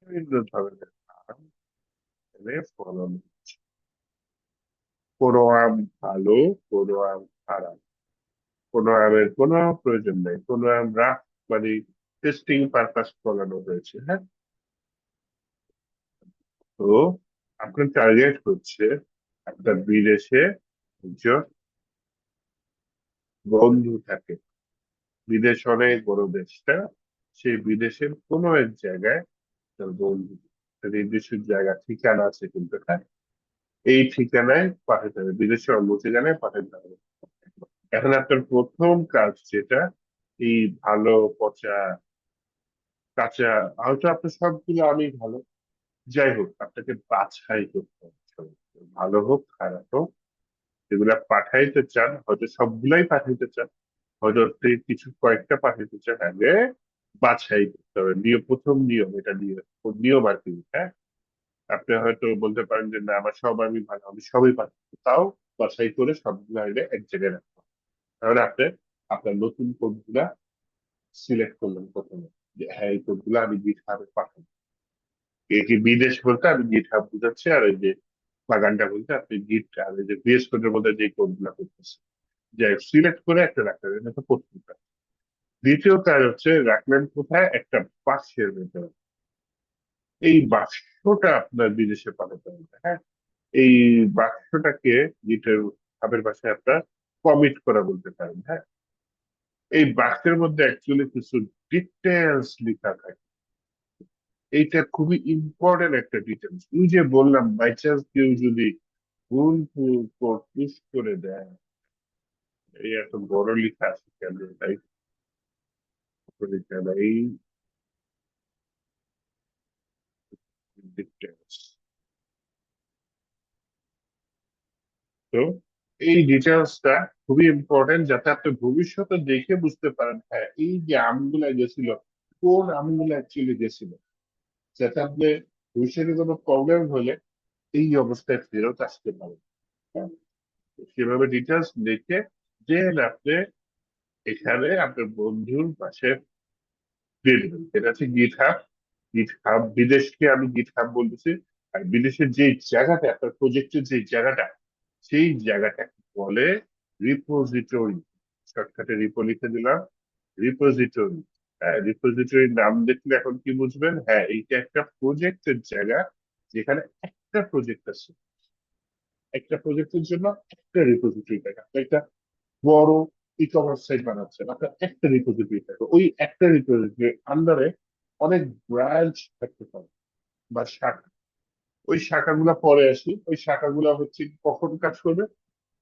বিভিন্ন ধরনের আম এনে ফলন হচ্ছে। কোনো আম ভালো, কোনো আম খারাপ, কোনো আমের কোনো প্রয়োজন নেই, কোনো আম রাফ, মানে টেস্টিং পারপাস ফলানো হয়েছে, হ্যাঁ। তো আপনার টার্গেট হচ্ছে একটা বিদেশে একজন বন্ধু থাকে, বিদেশ অনেক বড় দেশটা, সেই বিদেশের কোনো এক জায়গায় তার বন্ধু, একটা নির্দিষ্ট জায়গা ঠিকানা আছে কিন্তু, হ্যাঁ, এই ঠিকানায় পাঠাতে হবে, বিদেশে অন্য ঠিকানায় পাঠাতে হবে। এখন আপনার প্রথম কাজ যেটা, এই ভালো পচা কাঁচা হয়তো আপনার সবগুলো আমি ভালো, যাই হোক আপনাকে বাছাই করতে হবে সবগুলো। ভালো হোক খারাপ হোক, যেগুলা পাঠাইতে চান হয়তো সবগুলাই পাঠাইতে চান, হয়তো এর থেকে কিছু কয়েকটা পাঠাইতে চান, আগে বাছাই করতে হবে। প্রথম নিয়ম এটা, নিয়ম আর কি, হ্যাঁ। আপনি হয়তো বলতে পারেন যে না আমার সব আমি ভালো, আমি সবই পাঠাবো, তাও বাছাই করে সবগুলো আগে এক জায়গায় রাখবো। তাহলে আপনি আপনার নতুন কোডগুলা সিলেক্ট করলেন প্রথমে, যে হ্যাঁ এই কোডগুলো আমি গিটহাবে পাঠাবো। কি বিদেশ বলতে আমি গিটহাব বুঝাচ্ছি, আর ওই যে বাগানটা বলতে আপনি গিট আর ওই যে ভিএস কোডের মধ্যে যে কোডগুলা করতেছে, যাই সিলেক্ট করে একটা রাখলেন, এটা তো প্রথম কাজ। দ্বিতীয় কাজ হচ্ছে রাখলেন কোথায়, একটা বাক্সের ভেতরে। এই বাক্সটা আপনার বিদেশে পাঠাতে হবে, হ্যাঁ। এই বাক্সটাকে গিটের হাবের ভাষায় আপনার কমিট করা বলতে পারেন, হ্যাঁ। এই বাক্সের মধ্যে অ্যাকচুয়ালি কিছু ডিটেলস লেখা থাকে। এইটা খুবই ইম্পর্টেন্ট একটা ডিটেলস। ওই যে বললাম বাই চান্স কেউ যদি ভুল পুশ করে দেয়, এই এত বড় লেখা আছে কেন, তাই লেখা নাই, এই ডিটেলস। তো এই ডিটেলসটা খুবই ইম্পর্টেন্ট, যাতে আপনি ভবিষ্যতে দেখে বুঝতে পারেন হ্যাঁ এই যে আমগুলা গেছিল, কোন আমগুলা অ্যাকচুয়ালি গেছিল, যাতে আপনি ভবিষ্যতে কোনো প্রবলেম হলে এই অবস্থায় ফেরত আসতে পারেন, হ্যাঁ? সেভাবে ডিটেলস দেখে দেন আপনি এখানে আপনার বন্ধুর পাশে দিয়ে দেবেন। এটা হচ্ছে গিটহাব। গিটহাব বিদেশকে আমি গিটহাব বলতেছি, আর বিদেশের যে জায়গাটা আপনার প্রজেক্টের যে জায়গাটা, সেই জায়গাটাকে বলে রিপোজিটরি। শর্টকাটে রিপো লিখে দিলাম, রিপোজিটরি। রিপোজিটরির নাম দেখলে এখন কি বুঝবেন, হ্যাঁ এইটা একটা প্রজেক্টের জায়গা, যেখানে একটা প্রজেক্ট আছে। একটা প্রজেক্টের জন্য একটা রিপোজিটরি থাকে। আপনি একটা বড় ই কমার্স সাইট বানাচ্ছেন, আপনার একটা রিপোজিটরি থাকে, ওই একটা রিপোজিটরির আন্ডারে অনেক ব্রাঞ্চ থাকতে পারে বা শাখা। ওই শাখাগুলা পরে আসি, ওই শাখাগুলা হচ্ছে কখন কাজ করবে,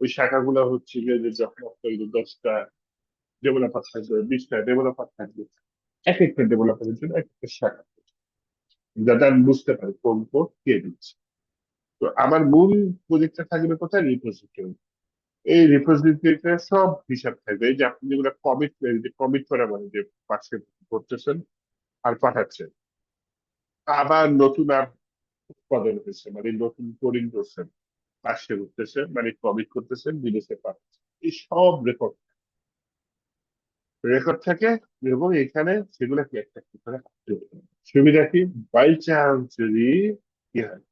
ওই শাখাগুলা হচ্ছে গিয়ে যে যখন আপনার 10টা ডেভেলপার থাকবে, 20টা ডেভেলপার থাকবে, এক একটা ডেভেলপারের জন্য এক একটা শাখা, যাতে আমি বুঝতে পারি কোন কোড কে দিচ্ছে। তো আমার মূল প্রজেক্টটা থাকবে কোথায়, রিপোজিটরি। এই রিপোজিটরিতে সব হিসাব থাকবে, এই যে আপনি যেগুলো কমিট করা মানে যে পাশে করতেছেন আর পাঠাচ্ছেন, আবার নতুন অ্যাপ উৎপাদন হয়েছে মানে নতুন কোডিং করছেন, পাশে উঠতেছে মানে কমিট করতেছেন, বিদেশে পাঠাচ্ছেন, এই সব রেকর্ড রেকর্ড থাকে। এবং এখানে সেগুলোকে একটা একটা করে আপডেট করা। সুবিধা কি, বাই চান্স যদি কি হয়,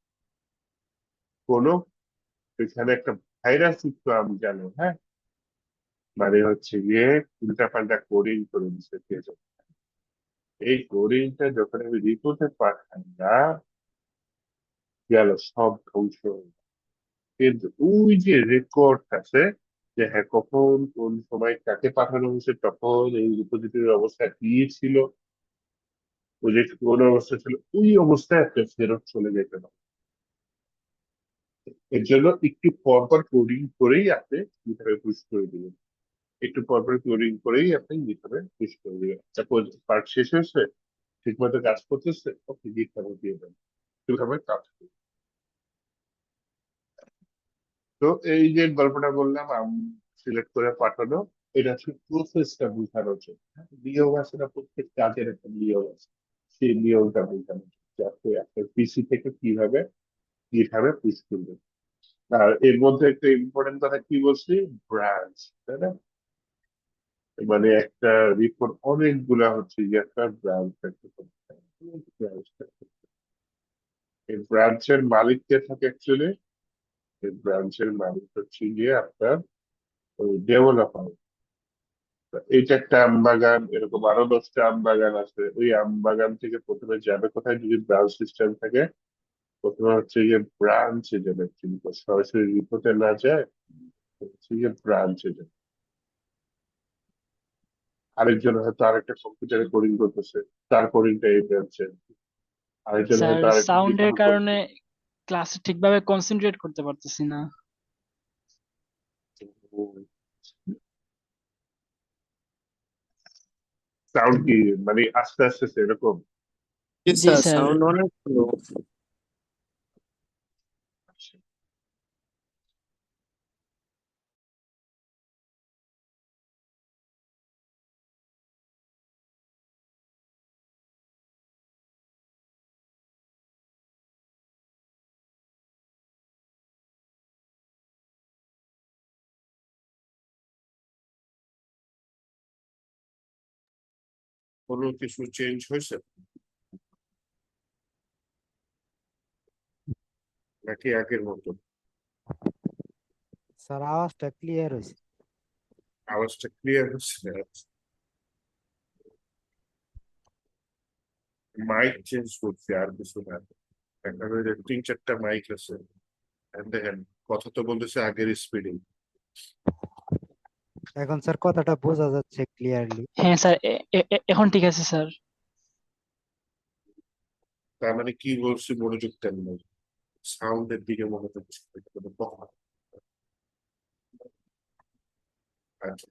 কোনো এখানে একটা ভাইরাস যুক্ত আমি জানো, হ্যাঁ, মানে হচ্ছে গিয়ে উল্টাপাল্টা কোডিং করে দিচ্ছে কে যেন। এই কোডিংটা যখন আমি রিপোর্টে পাঠাই না, গেল সব ধ্বংস হয়ে গেল। কিন্তু ওই যে রেকর্ড আছে, যে হ্যাঁ কখন কোন সময় কাকে পাঠানো হয়েছে, তখন এই রিপোজিটরির অবস্থা কি ছিল, প্রজেক্ট কোন অবস্থা ছিল, ওই অবস্থায় একটা ফেরত চলে যেতে পারে। এর জন্য একটু পরপর কোডিং করেই আপনি গিটহাবে পুশ করে দিবেন। একটু পরপর কোডিং করেই আপনি গিটহাবে পুশ করে দিবেন। সাপোজ পার্ট শেষ হয়েছে, ঠিক মতো কাজ করতেছে, ওকে গিটহাবে দিয়ে দেন, কিভাবে কাজ করবে। তো এই যে গল্পটা বললাম সিলেক্ট করে পাঠানো, এটা হচ্ছে প্রসেসটা বোঝানোর জন্য, হ্যাঁ? নিয়ম আছে না, প্রত্যেক কাজের একটা নিয়ম আছে, সেই নিয়মটা বোঝানোর জন্য, যে আপনি আপনার পিসি থেকে কিভাবে কিভাবে পুশ করবেন। আর এর মধ্যে একটা ইম্পর্টেন্ট কথা কি বলছি, ব্রাঞ্চ, তাই না? মানে একটা রিপোর্ট অনেকগুলা হচ্ছে যে একটা ব্রাঞ্চ থাকতে পারে, ব্রাঞ্চ থাকতে পারে। এই ব্রাঞ্চের মালিক কে থাকে অ্যাকচুয়ালি, এই ব্রাঞ্চের মালিক হচ্ছে গিয়ে আপনার ওই ডেভেলপার। এইটা একটা আম বাগান, এরকম আরো 10টা আম বাগান আছে, ওই আম বাগান থেকে প্রথমে যাবে কোথায়, যদি ব্রাঞ্চ সিস্টেম থাকে প্রথমে হচ্ছে গিয়ে ব্রাঞ্চে যাবে, কিন্তু সরাসরি রিপোর্টে না যায়, হচ্ছে গিয়ে ব্রাঞ্চে যাবে। আরেকজন হয়তো আরেকটা কম্পিউটারে কোডিং করতেছে, তার কোডিংটা এই ব্রাঞ্চে, আরেকজন স্যার হয়তো আরেকটা সাউন্ডের ডিজাইন কারণে করছে। ক্লাসে ঠিকভাবে কনসেন্ট্রেট করতে পারতেছি না। সাউন্ড কি মানে আস্তে আস্তে এরকম জি জি স্যার, স্যার। সাউন্ড অনেক স্লো। কোনো কিছু চেঞ্জ হয়েছে নাকি আগের মতো? স্যার আওয়াজটা ক্লিয়ার হয়েছে। আওয়াজটা ক্লিয়ার হচ্ছে? মাইক চেঞ্জ করছি আর কিছু না। এখানে যে 3-4টা মাইক আছে, আর দেখেন কথা তো বলতেছে আগের স্পিডে। এখন স্যার কথাটা বোঝা যাচ্ছে ক্লিয়ারলি। হ্যাঁ স্যার, এখন ঠিক আছে স্যার। তার মানে কি বলছি মনোযোগ দেন না, সাউন্ডের দিকে মনোযোগ ছিল, কোনো কথা। আচ্ছা,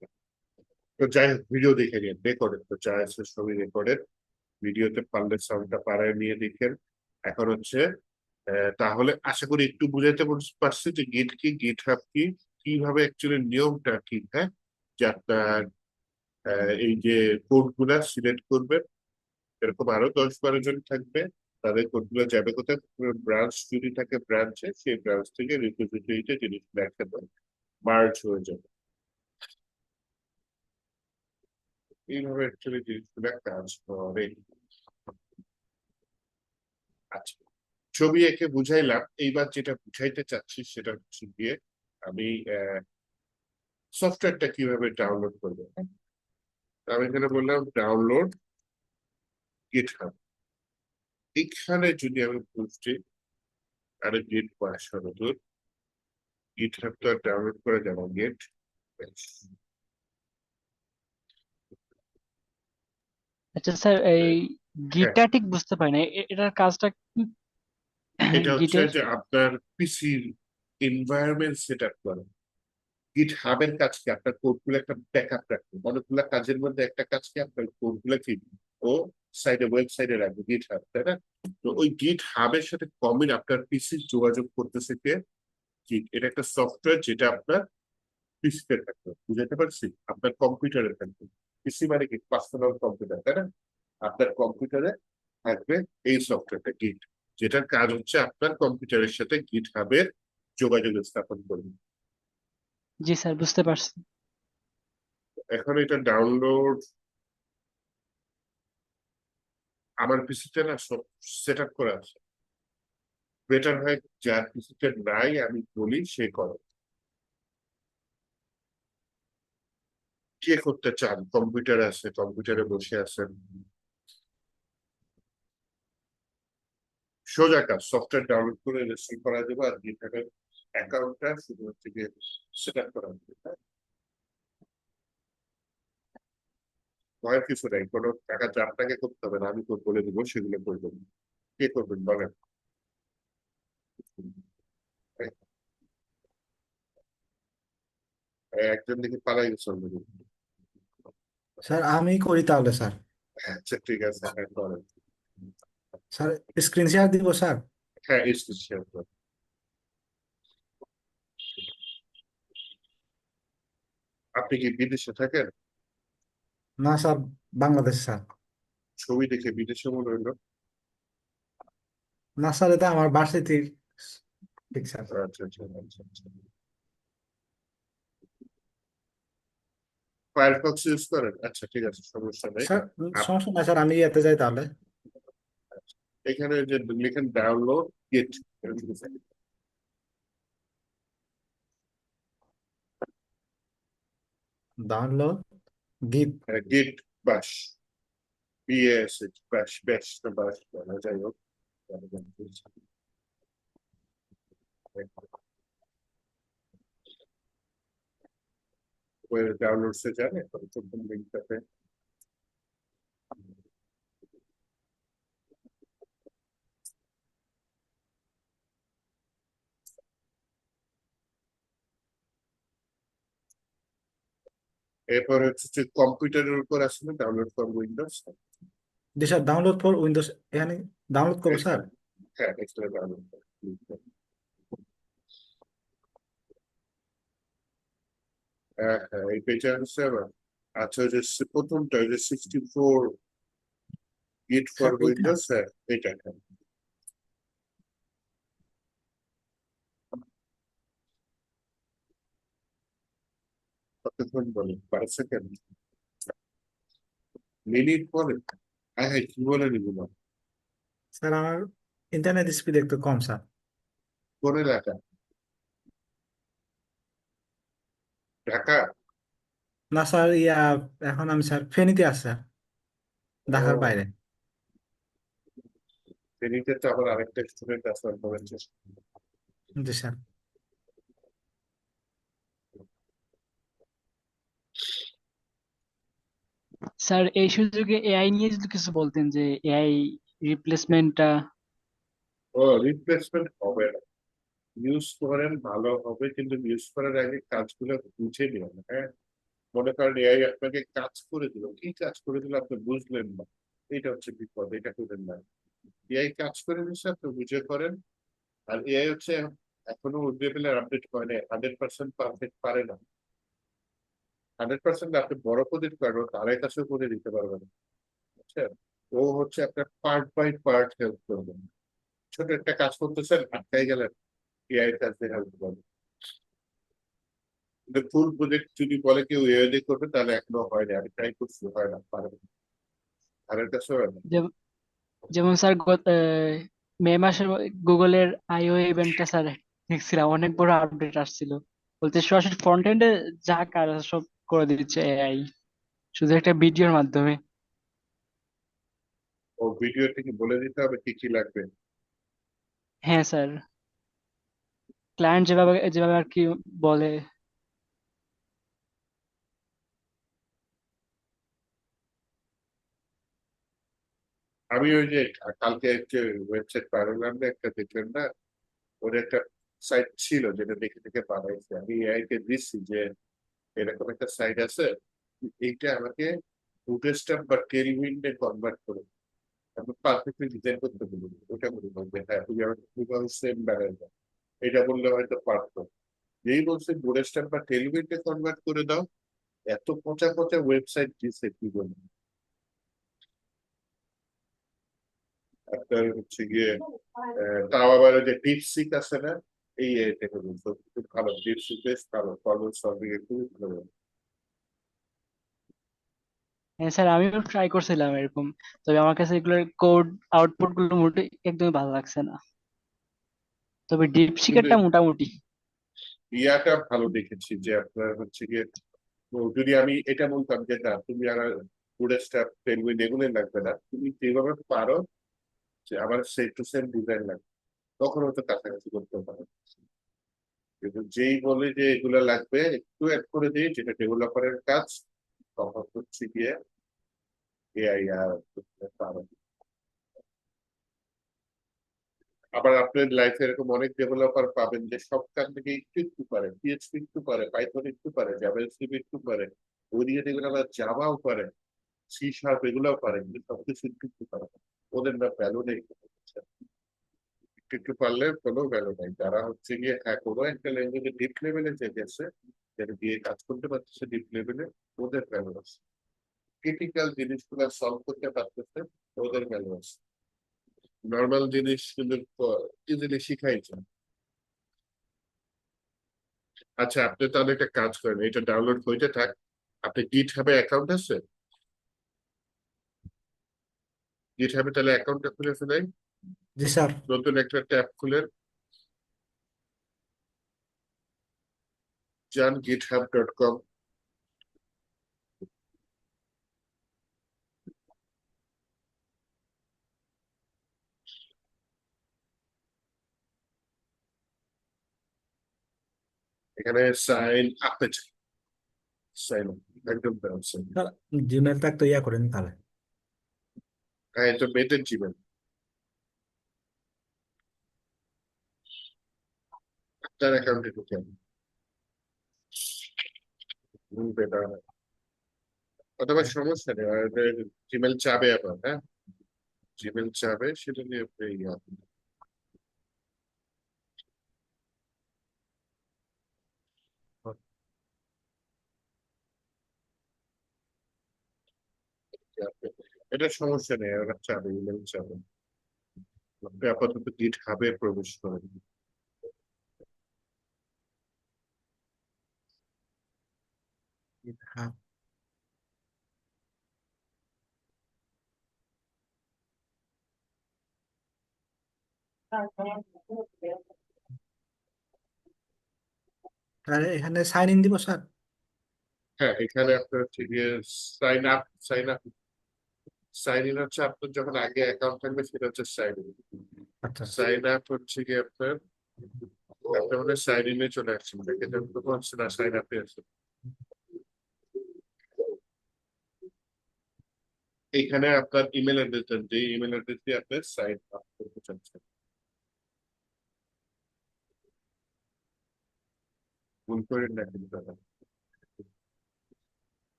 তো যাই হোক, ভিডিও দেখে নিন, রেকর্ডেড তো যা আছে সবই রেকর্ডেড। ভিডিওতে পারলে সাউন্ডটা পাড়ায় নিয়ে দেখেন। এখন হচ্ছে তাহলে আশা করি একটু বুঝাইতে পারছি যে গিট কি, গিট হাব কি, কিভাবে অ্যাকচুয়ালি নিয়মটা কি। হ্যাঁ, যে আপনার এই যে কোড গুলা সিলেক্ট করবেন, এরকম আরো 10-12 জন থাকবে, তাদের কোড গুলো যাবে কোথায়, ব্রাঞ্চ যদি থাকে ব্রাঞ্চে, সেই ব্রাঞ্চ থেকে রিপোজিটরিতে জিনিসগুলো একসাথে মার্জ হয়ে যাবে। এইভাবে অ্যাকচুয়ালি জিনিসগুলো কাজ করে। আচ্ছা, ছবি এঁকে বুঝাইলাম, এইবার যেটা বুঝাইতে চাচ্ছি সেটা হচ্ছে গিয়ে আমি সফটওয়্যারটা কিভাবে ডাউনলোড করবো। আমি এখানে বললাম ডাউনলোড গিটহাব। এখানে যদি আমি বুঝছি, আরে গেট পাসওয়ার্ড দূর, গিটহাব তো আর ডাউনলোড করা যাবে গেট। আচ্ছা স্যার, এই হ্যাঁ, গিটটা ঠিক বুঝতে পারি না, এটার কাজটা কি? এটা হচ্ছে গিটের? যে আপনার পিসির এনভায়রনমেন্ট সেট আপ করা। গিট হাবের কাজ কি, আপনার কোডগুলো একটা ব্যাকআপ রাখবে, অনেকগুলো কাজের মধ্যে একটা কাজ কি, আপনার কোডগুলো কি ও সাইডে, ওয়েবসাইটে রাখবে গিট হাব, তাই না? তো ওই গিট হাবের সাথে কমন আপনার পিসি যোগাযোগ করতেছে কে? গিট। এটা একটা সফটওয়্যার যেটা আপনার পিসিতে থাকবে, বুঝাতে পারছি? আপনার কম্পিউটারে থাকবে। পিসি মানে কি, পার্সোনাল কম্পিউটার, তাই না? আপনার কম্পিউটারে থাকবে এই সফটওয়্যারটা গিট, যেটার কাজ হচ্ছে আপনার কম্পিউটারের সাথে গিট হাবের যোগাযোগ স্থাপন করবে। জি স্যার, বুঝতে পারছি। এখন এটা ডাউনলোড আমার পিসিতে না সব সেট আপ করা আছে। বেটার হয় যার পিসিতে নাই আমি বলি সে করে। কে করতে চান? কম্পিউটার আছে, কম্পিউটারে বসে আছেন, সোজা কাজ, সফটওয়্যার ডাউনলোড করে ইনস্টল করা যাবে, আর গিটহাবের অ্যাকাউন্টটা শুধু হচ্ছে গিয়ে সেট আপ করা যাবে। ভয়ের কিছু নাই, কোনো টাকা যা আপনাকে করতে হবে না, আমি তো বলে দিব, সেগুলো করবেন। কে করবেন বলেন? একজন দেখে পালাই গেছে already। স্যার আমি করি তাহলে স্যার। আচ্ছা ঠিক আছে, হ্যাঁ করেন। স্যার স্ক্রিন শেয়ার দিব স্যার। হ্যাঁ, স্ক্রিন শেয়ার করেন। আপনি কি বিদেশে থাকেন? না স্যার, বাংলাদেশ স্যার। ছবি দেখে বিদেশে মনে হইলো। না স্যার, এটা আমার ভার্সিটির। ঠিক স্যার। আচ্ছা আচ্ছা আচ্ছা আচ্ছা। ফায়ারফক্স ইউজ করেন? আচ্ছা ঠিক আছে, সমস্যা নেই। স্যার আপ- সমস্যা নাই স্যার, আমি ইয়েতে যাই তাহলে। এখানে যে লিখেন ডাউনলোড গিট, ডাউনলোড গিট। গিট বাশ, বিএস, বাশ, ব্যাশ না বাশ, যাই হোক। ডাউনলোড সে যাবে, প্রথম লিঙ্কটাতে এরপর হচ্ছে যে কম্পিউটারের উপর আসলে download for Windows, G sir, download for Windows এখানে ডাউনলোড করবো স্যার। হ্যাঁ, এক্সট্রা ডাউনলোড করো। হ্যাঁ হ্যাঁ, এই পেজে হচ্ছে আবার। আচ্ছা, ওই যে প্রথমটা ওই যে 64 গিট ফর স্যার এইটা উইন্ডোজ, হ্যাঁ এটা হ্যাঁ। কতক্ষণ বলে? 5 সেকেন্ড? মিনিট বলে? হ্যাঁ হ্যাঁ, কি বলে নিগুলো? স্যার আমার ইন্টারনেট স্পিড একটু কম স্যার। কোন এলাকা? ঢাকা? না স্যার, এখন আমি স্যার ফেনীতে আছি স্যার, ঢাকার ও, বাইরে। ফেনীতে তো আবার আরেকটা স্টুডেন্ট আছে, ওর নাম হচ্ছে। জি স্যার। স্যার এই সুযোগে এআই নিয়ে যদি কিছু বলতেন, যে এআই রিপ্লেসমেন্টটা। ও, রিপ্লেসমেন্ট হবে না। ইউজ করেন, ভালো হবে, কিন্তু ইউজ করার আগে কাজগুলো বুঝে নিন। হ্যাঁ, মনে করেন এআই আপনাকে কাজ করে দিল, কি কাজ করে দিল আপনি বুঝলেন না, এটা হচ্ছে বিপদ, এটা করেন না। এআই কাজ করে দিচ্ছে, আপনি বুঝে করেন। আর এআই হচ্ছে এখনো লেভেলের আপডেট করে না, 100% পারফেক্ট পারে না। 100% আপনি বড় প্রজেক্ট করবেন, তার কাছেও করে দিতে পারবেন, বুঝছেন? ও হচ্ছে আপনার পার্ট বাই পার্ট হেল্প করবে। ছোট একটা কাজ করতেছেন, আটকাই গেলেন, এআই কাজ দিয়ে হেল্প করবে। কিন্তু ফুল প্রজেক্ট যদি বলে কেউ এআই দিয়ে করবে, তাহলে এখনো হয়নি, আমি ট্রাই করছি, হয় না, পারবে না, তাদের কাছে হয় না। যেমন স্যার মে মাসে গুগলের আইও ইভেন্টটা স্যার দেখছিলাম, অনেক বড় আপডেট আসছিল, বলতে সরাসরি ফ্রন্ট এন্ডে যা কাজ আছে সব করে দিচ্ছে এআই, শুধু একটা ভিডিওর মাধ্যমে। ও ভিডিও থেকে বলে দিতে হবে কি কি লাগবে। হ্যাঁ স্যার, ক্লায়েন্ট যেভাবে যেভাবে আর কি বলে। আমি ওই যে কালকে একটা ওয়েবসাইট বানালাম না, একটা দেখলেন না, ওর একটা সাইট ছিল যেটা দেখে দেখে বানাইছে, আমি এআই কে দিচ্ছি যে এরকম একটা সাইট আছে, এইটা আমাকে বুটস্ট্র্যাপ বা টেলউইন্ডে কনভার্ট করে আমি পারফেক্টলি ডিজাইন করতে বলি, ওটা বলি বলবে হ্যাঁ তুমি আমার কিভাবে সেম বানাই দাও, এটা বললে হয়তো পারতো। যেই বলছে বুটস্ট্র্যাপ বা টেলউইন্ডে কনভার্ট করে দাও, এত পচা পচা ওয়েবসাইট দিছে কি বলবো। আপনার হচ্ছে গিয়ে তাও আবার ওই যে ডিপসিক আছে না, এই থেকে বলতো খুব ভালো, ডিপসিক বেশ ভালো, প্রবলেম সলভিং এ খুবই ভালো। হ্যাঁ স্যার, আমিও ট্রাই করছিলাম এরকম, তবে আমার কাছে এগুলোর কোড আউটপুট গুলো মোটে একদমই ভালো লাগছে না, তবে কিন্তু ডিপসিকেরটা মোটামুটি। ইয়াটা ভালো দেখেছি যে আপনার হচ্ছে গিয়ে, তো যদি আমি এটা বলতাম যে না তুমি আর বুটস্ট্র্যাপ পেনগুইন এগুলো লাগবে না, তুমি যেভাবে পারো যে আমার সেম টু সেম ডিজাইন লাগবে, তখন হয়তো কাছাকাছি করতে পারো। কিন্তু যেই বলে যে এগুলো লাগবে একটু অ্যাড করে দিই, যেটা ডেভেলপারের কাজ, তখন হচ্ছে গিয়ে এআই আর করতে পারো। আবার আপনার লাইফে এরকম অনেক ডেভেলপার পাবেন যে সব কাজ থেকে একটু একটু পারে, পিএইচপি একটু পারে, পাইথন একটু পারে, জাভাস্ক্রিপ্ট একটু পারে, ওদিকে দেখবেন আবার জাভাও পারে, সি শার্প এগুলোও পারে, কিন্তু সবকিছু একটু একটু পারে না। ওদের না ভ্যালু নেই, একটু একটু পারলে কোনো ভ্যালু নেই। যারা হচ্ছে গিয়ে হ্যাঁ কোনো একটা ল্যাঙ্গুয়েজে ডিপ লেভেলে যে গেছে, যারা গিয়ে কাজ করতে পারতেছে ডিপ লেভেলে, ওদের ভ্যালু আছে। ক্রিটিক্যাল জিনিসগুলো সলভ করতে পারতেছে, ওদের ভ্যালু আছে। নর্মাল জিনিস কিন্তু ইজিলি শিখাই যায়। আচ্ছা, আপনি তাহলে একটা কাজ করেন, এটা ডাউনলোড হইতে থাক, আপনি গিট হাবে অ্যাকাউন্ট আছে? গিট হাবে তাহলে অ্যাকাউন্টটা খুলে ফেলাই, জি স্যার। নতুন একটা ট্যাব খুলে যান github.com। এখানে সাইন আপ, সাইন একদম সাইন। স্যার জিমেলটা একটু করেন তাহলে। হ্যাঁ, এটা মেটেন জিমেল, আপনার অ্যাকাউন্টে ঢুকে বেটার। অথবা সমস্যা নেই, জিমেল চাবে আবার, হ্যাঁ জিমেল চাবে সেটা নিয়ে আপনি এটা সমস্যা নেই, ওরা চাবে, ইমেল চাবে। আপনি আপাতত গিট হাবে প্রবেশ করেন। হ্যাঁ, তাহলে এখানে সাইন ইন দিব স্যার? হ্যাঁ, এখানে আপনার হচ্ছে গিয়ে সাইন আপ সাইন ইন হচ্ছে আপনার যখন আগে অ্যাকাউন্ট থাকবে সেটা হচ্ছে সাইন ইন। আচ্ছা, সাইন আপ হচ্ছে গিয়ে আপনার, আপনি মানে সাইন ইনে চলে আসছেন, দেখে তো হচ্ছে না, সাইন আপে আসছেন। এইখানে আপনার ইমেল অ্যাড্রেস দেন, যে ইমেল অ্যাড্রেস দিয়ে আপনি সাইন আপ করতে চাচ্ছেন। ভুল করেন না কিন্তু দাদা।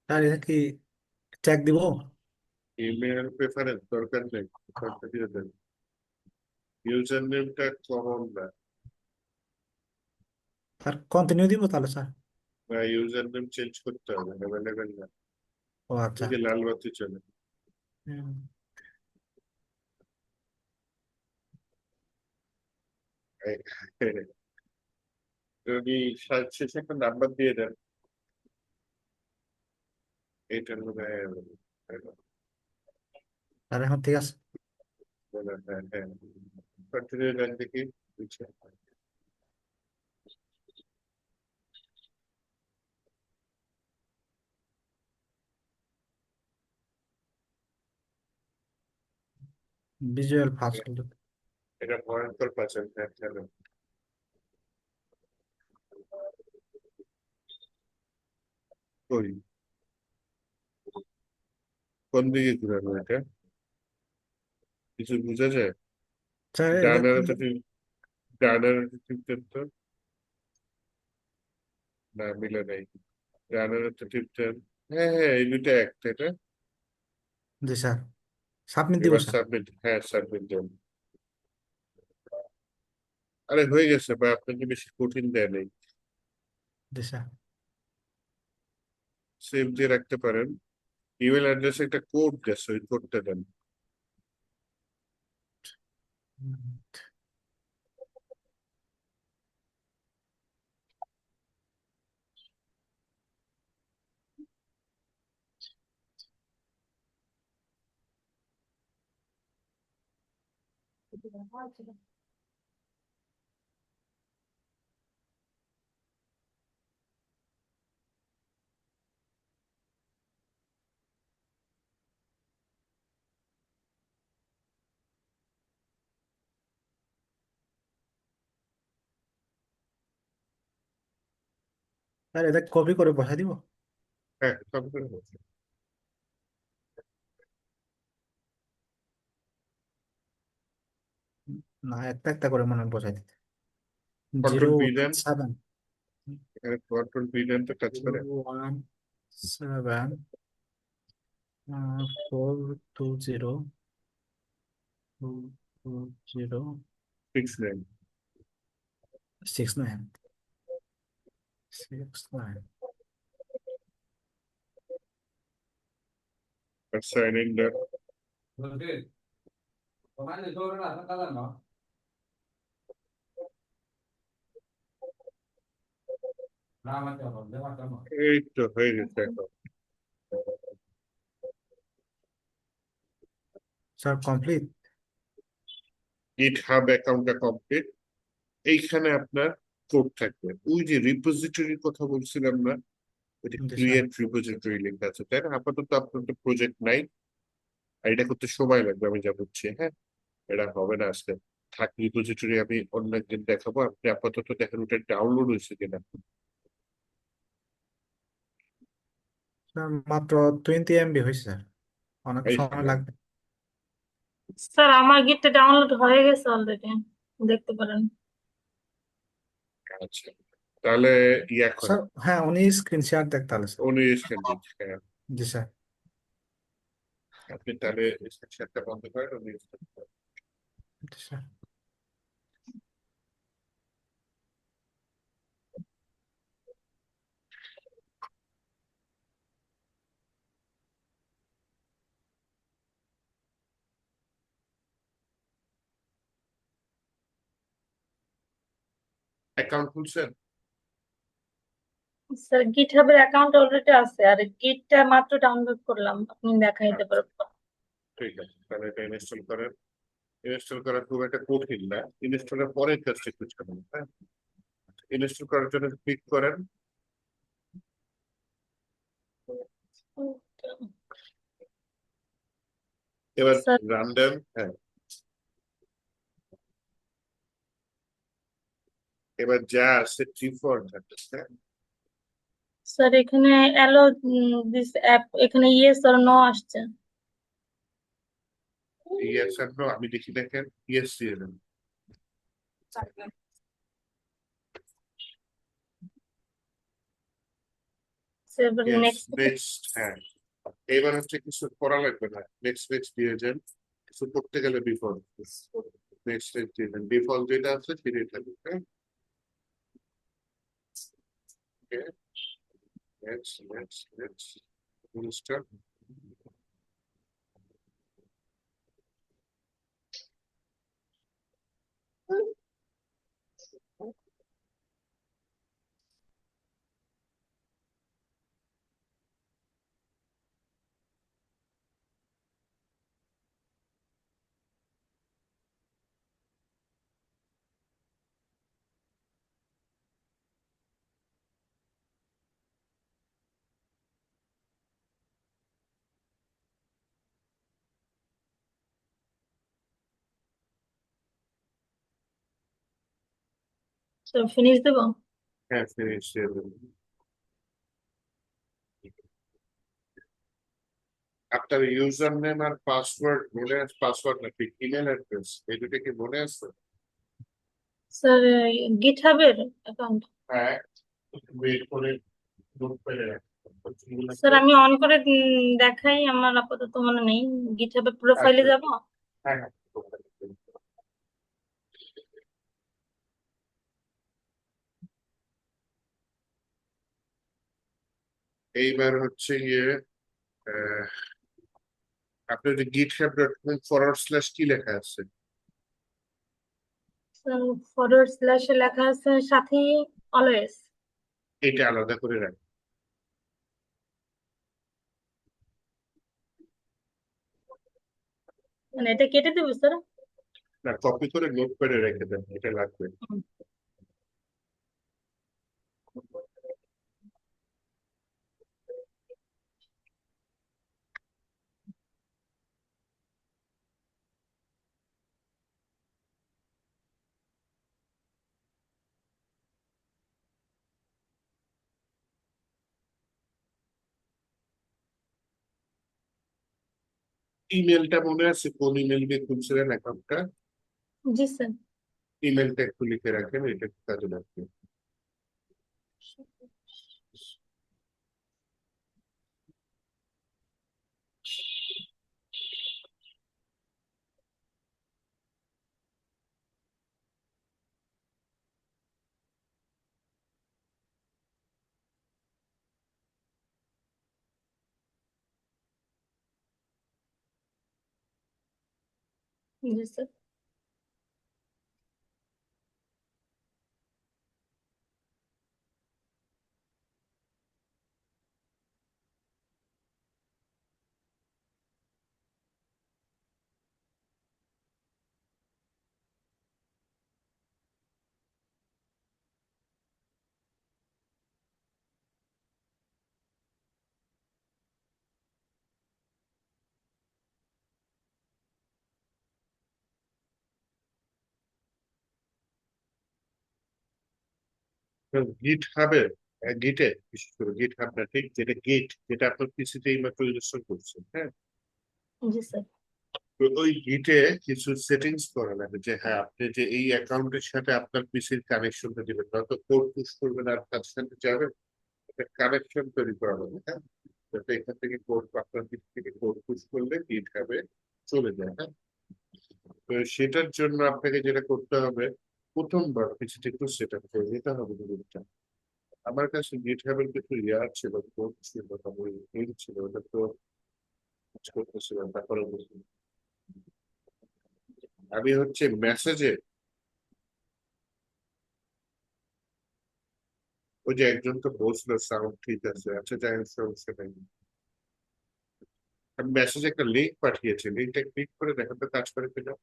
স্যার এটা কি চেক দিব? ইমেল প্রেফারেন্স দরকার নেই, দরকার দিয়ে দেন। ইউজার নেমটা কমন না, স্যার কন্টিনিউ দিব তাহলে স্যার? বা ইউজার নেম চেঞ্জ করতে হবে, অ্যাভেলেবেল না। ও আচ্ছা। ওই যে লাল বাতি চলে। হুম, যদি শেষে একটা নাম্বার দিয়ে দেন, এইটার মধ্যে স্যার এখন ঠিক আছে। হ্যাঁ হ্যাঁ, কন্টিনিউ দেন দেখি। বুঝছে? ভিজুয়াল ফাস্ট হলো। এটা ভয়ঙ্কর পাচ্ছেন, হ্যাঁ কেন? কই, কোন দিকে ঘুরানো এটা? কিছু বোঝা যায়? স্যার এটা ডানার কি? তো ডানার টিপতেন তো, না মিলে নাই। ডানার তো টিপতেন। হ্যাঁ হ্যাঁ, এই দুইটা একটা, এটা। জি স্যার, সাবমিট দিব এবার স্যার। সাবমিট, হ্যাঁ সাবমিট দেন। আরে হয়ে গেছে, বা আপনাকে বেশি কঠিন দেয় নাই। জি স্যার। সেভ দিয়ে রাখতে পারেন। ইমেল অ্যাড্রেসে একটা কোড গেছে, ওই কোডটা দেন। স্যার এটা কপি করে বসাই দিব? হ্যাঁ, সব করে বলছি। না, একটা একটা করে মনে হয় বসাই দিতে। জিরো কন্ট্রোল বি ওয়ান দেন, সেভেন এখানে কন্ট্রোল বি দেন তো কাজ জিরো করে। One seven 420 220 6 9। 69 আর সাইন ইন দেন। এই তো হয়ে গেছে এখন। Sir complete. GitHub অ্যাকাউন্টটা কমপ্লিট। এইখানে আপনার কোড থাকবে, ওই যে রিপোজিটরির কথা বলছিলাম না, ওইটা জি স্যার। ক্রিয়েট রিপোজিটরি লেখা আছে, তাই না? আপাতত আপনার তো প্রজেক্ট নাই, আর এটা করতে সময় লাগবে আমি যা বুঝছি। হ্যাঁ, এটা হবে না আজকে। থাক, রিপোজিটরি আমি অন্য একদিন দেখাবো, আপনি আপাতত দেখেন ওটা ডাউনলোড হয়েছে কিনা। স্যার মাত্র 20 MB হয়েছে স্যার, অনেক এই সময় লাগবে। স্যার আমার গিটটা ডাউনলোড হয়ে গেছে অলরেডি, দেখতে পারেন। আচ্ছা, তাহলে ইয়া করেন, স্যার হ্যাঁ, উনি স্ক্রিন শেয়ার দেখতে হবে স্যার। 19 হ্যাঁ, জি স্যার। আপনি তাহলে সেটটা বন্ধ করেন, 19 করেন। জি স্যার। অ্যাকাউন্ট খুলছেন? স্যার গিট হাবের অ্যাকাউন্ট অলরেডি আছে, আর গিটটা মাত্র ডাউনলোড করলাম, আপনি দেখাইতে আচ্ছা, পারবেন। ঠিক আছে, তাহলে এটা ইনস্টল করেন। ইনস্টল করা খুব একটা কঠিন না, ইনস্টলের পরে জাস্ট একটু চালান, হ্যাঁ। ইনস্টল করার জন্য ক্লিক করেন, এবার স্যার রান দেন, হ্যাঁ। এবার যা আছে ডিফল্ট আছে, হ্যাঁ। স্যার এখানে অ্যালো দিস অ্যাপ, এখানে ইয়েস অর নো আসছে। ইয়েস আর নো আমি দেখি, দেখেন ইয়েস দিয়ে দেন। স্যার এবার ইয়েস, নেক্সট। নেক্সট, হ্যাঁ। এবার হচ্ছে কিছু করা লাগবে না, নেক্সট নেক্সট দিয়ে যান। কিছু করতে গেলে ডিফল্ট, নেক্সট নেক্সট দিয়ে দেন, ডিফল্ট যেটা আছে সেটাই থাকবে, হ্যাঁ। Next next next install. Sir finish দেবো? হ্যাঁ, ফিনিশ দিয়ে দেন। আপনার ইউজার নেম আর পাসওয়ার্ড মনে আছে? পাসওয়ার্ড নাকি ইমেল অ্যাড্রেস, এই দুটো কি মনে আছে? স্যার গিট হাবের অ্যাকাউন্ট। হ্যাঁ, ওয়েট করে নোট করে স্যার রাখবেন। আমি অন করে দেখাই, আমার আপাতত মনে নেই। গিট হাবের প্রোফাইলে আচ্ছা, যাব। হ্যাঁ হ্যাঁ। এইবার হচ্ছে গিয়ে আহ, আপনার যে github.com// কি লেখা আছে? স্যার ফরওয়ার্ড স্ল্যাশে লেখা আছে সাথে অলওয়েজ। এটা আলাদা করে রাখবেন। মানে এটা কেটে দেবো স্যার? না, কপি করে নোট করে রেখে দেন, এটা লাগবে। ইমেলটা মনে আছে? কোন ইমেল দিয়ে খুলছিলেন অ্যাকাউন্টটা? জি স্যার। ইমেলটা একটু লিখে রাখেন, এটা একটু কাজে লাগবে। জি স্যার। গিট হবে গিটে, বিশেষ করে গিট আপনার ঠিক যেটা গিট, যেটা আপনার পিসিতে এইমাত্র ইনস্টল করছেন, হ্যাঁ, জি স্যার। তো ওই গিটে কিছু সেটিংস করা লাগে যে হ্যাঁ আপনি যে এই অ্যাকাউন্টের সাথে আপনার পিসির কানেকশনটা দিবেন, নয়তো কোড পুশ করবেন আর তার সাথে যাবেন, একটা কানেকশন তৈরি করা হবে, হ্যাঁ, যাতে এখান থেকে কোড আপনার দিক থেকে কোড পুশ করলে গিট হবে চলে যায়, হ্যাঁ। তো সেটার জন্য আপনাকে যেটা করতে হবে, প্রথমবার পিসিটা একটু সেট আপ করে নিতে হবে জিনিসটা। আমার কাছে গিট হাবের কিছু ইয়ার ছিল, কোড ছিল, তারপরে লিঙ্ক ছিল, ওটা তো কাজ করতেছিলাম, তারপরে আমি হচ্ছে মেসেজে ওই যে একজন তো বলছিল সাউন্ড ঠিক আছে, আচ্ছা যাই হোক সমস্যা নেই, আমি মেসেজে একটা লিঙ্ক পাঠিয়েছি, লিঙ্কটা ক্লিক করে দেখেন তো কাজ করে কিনা।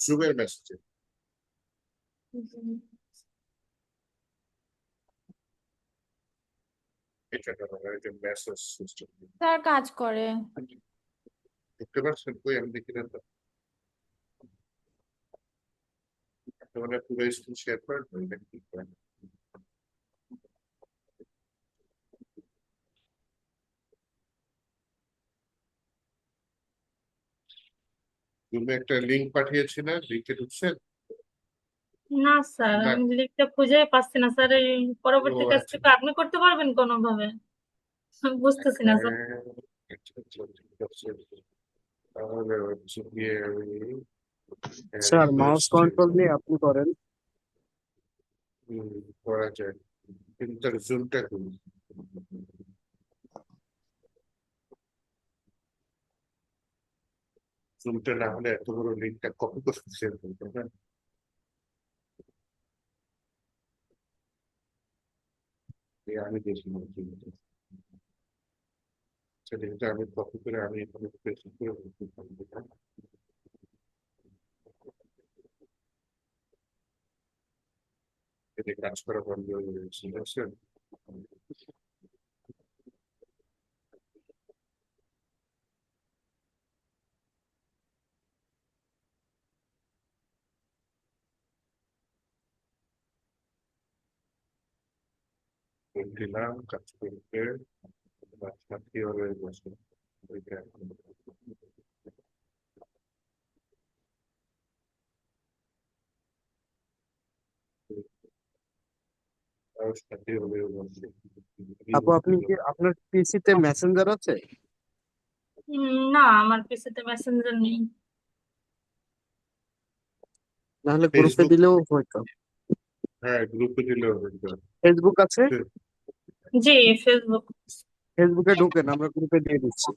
জুমের মেসেজে এটা যে মেসেজ সিস্টেম স্যার কাজ করে। দেখতে পাচ্ছেন, কই আমি দেখি না তো, মানে পুরো স্ক্রিন শেয়ার করেন তো, এটা কি করেন। জুমে একটা লিঙ্ক পাঠিয়েছি না, লিঙ্কে ঢুকছেন? না স্যার, না, আমি লিখতে খুঁজেই পাচ্ছি না স্যার। এই ও পরবর্তী আচ্ছা, কাজটুকু আপনি করতে পারবেন কোনোভাবে? আমি বুঝতেছি না স্যার। হ্যাঁ, আচ্ছা আচ্ছা ঠিক আছে, তাহলে হচ্ছে গিয়ে আমি স্যার মাউস রিকোয়েস্ট কন্ট্রোল দিয়ে আপনি করেন। করা যায়, কিন্তু তার জুমটা করি। জুমটা না হলে এত বড় লিঙ্কটা কপি করে শেয়ার করবো না। আমি দেখি না জুমটা, সেটা আমি কপি করে আমি এখানে পেস্ট করে দিতে পারবো না। এতে কাজ করা বন্ধ হয়ে গেছে, বুঝছেন? দিলাম কাজ করতে, সাথী হয়ে বসে ওইটা এখন সাথী হয়ে বসে। আপু আপনি কি আপনার পিসিতে মেসেঞ্জার আছে? না, আমার পিসিতে মেসেঞ্জার নেই। নাহলে গ্রুপে ফেসবুক, দিলেও হয়তো। হ্যাঁ গ্রুপে দিলেও হতো। ফেসবুক আছে? জি, ফেসবুক। ফেসবুকে ঢুকেন, আমরা গ্রুপে দিয়ে দিচ্ছি।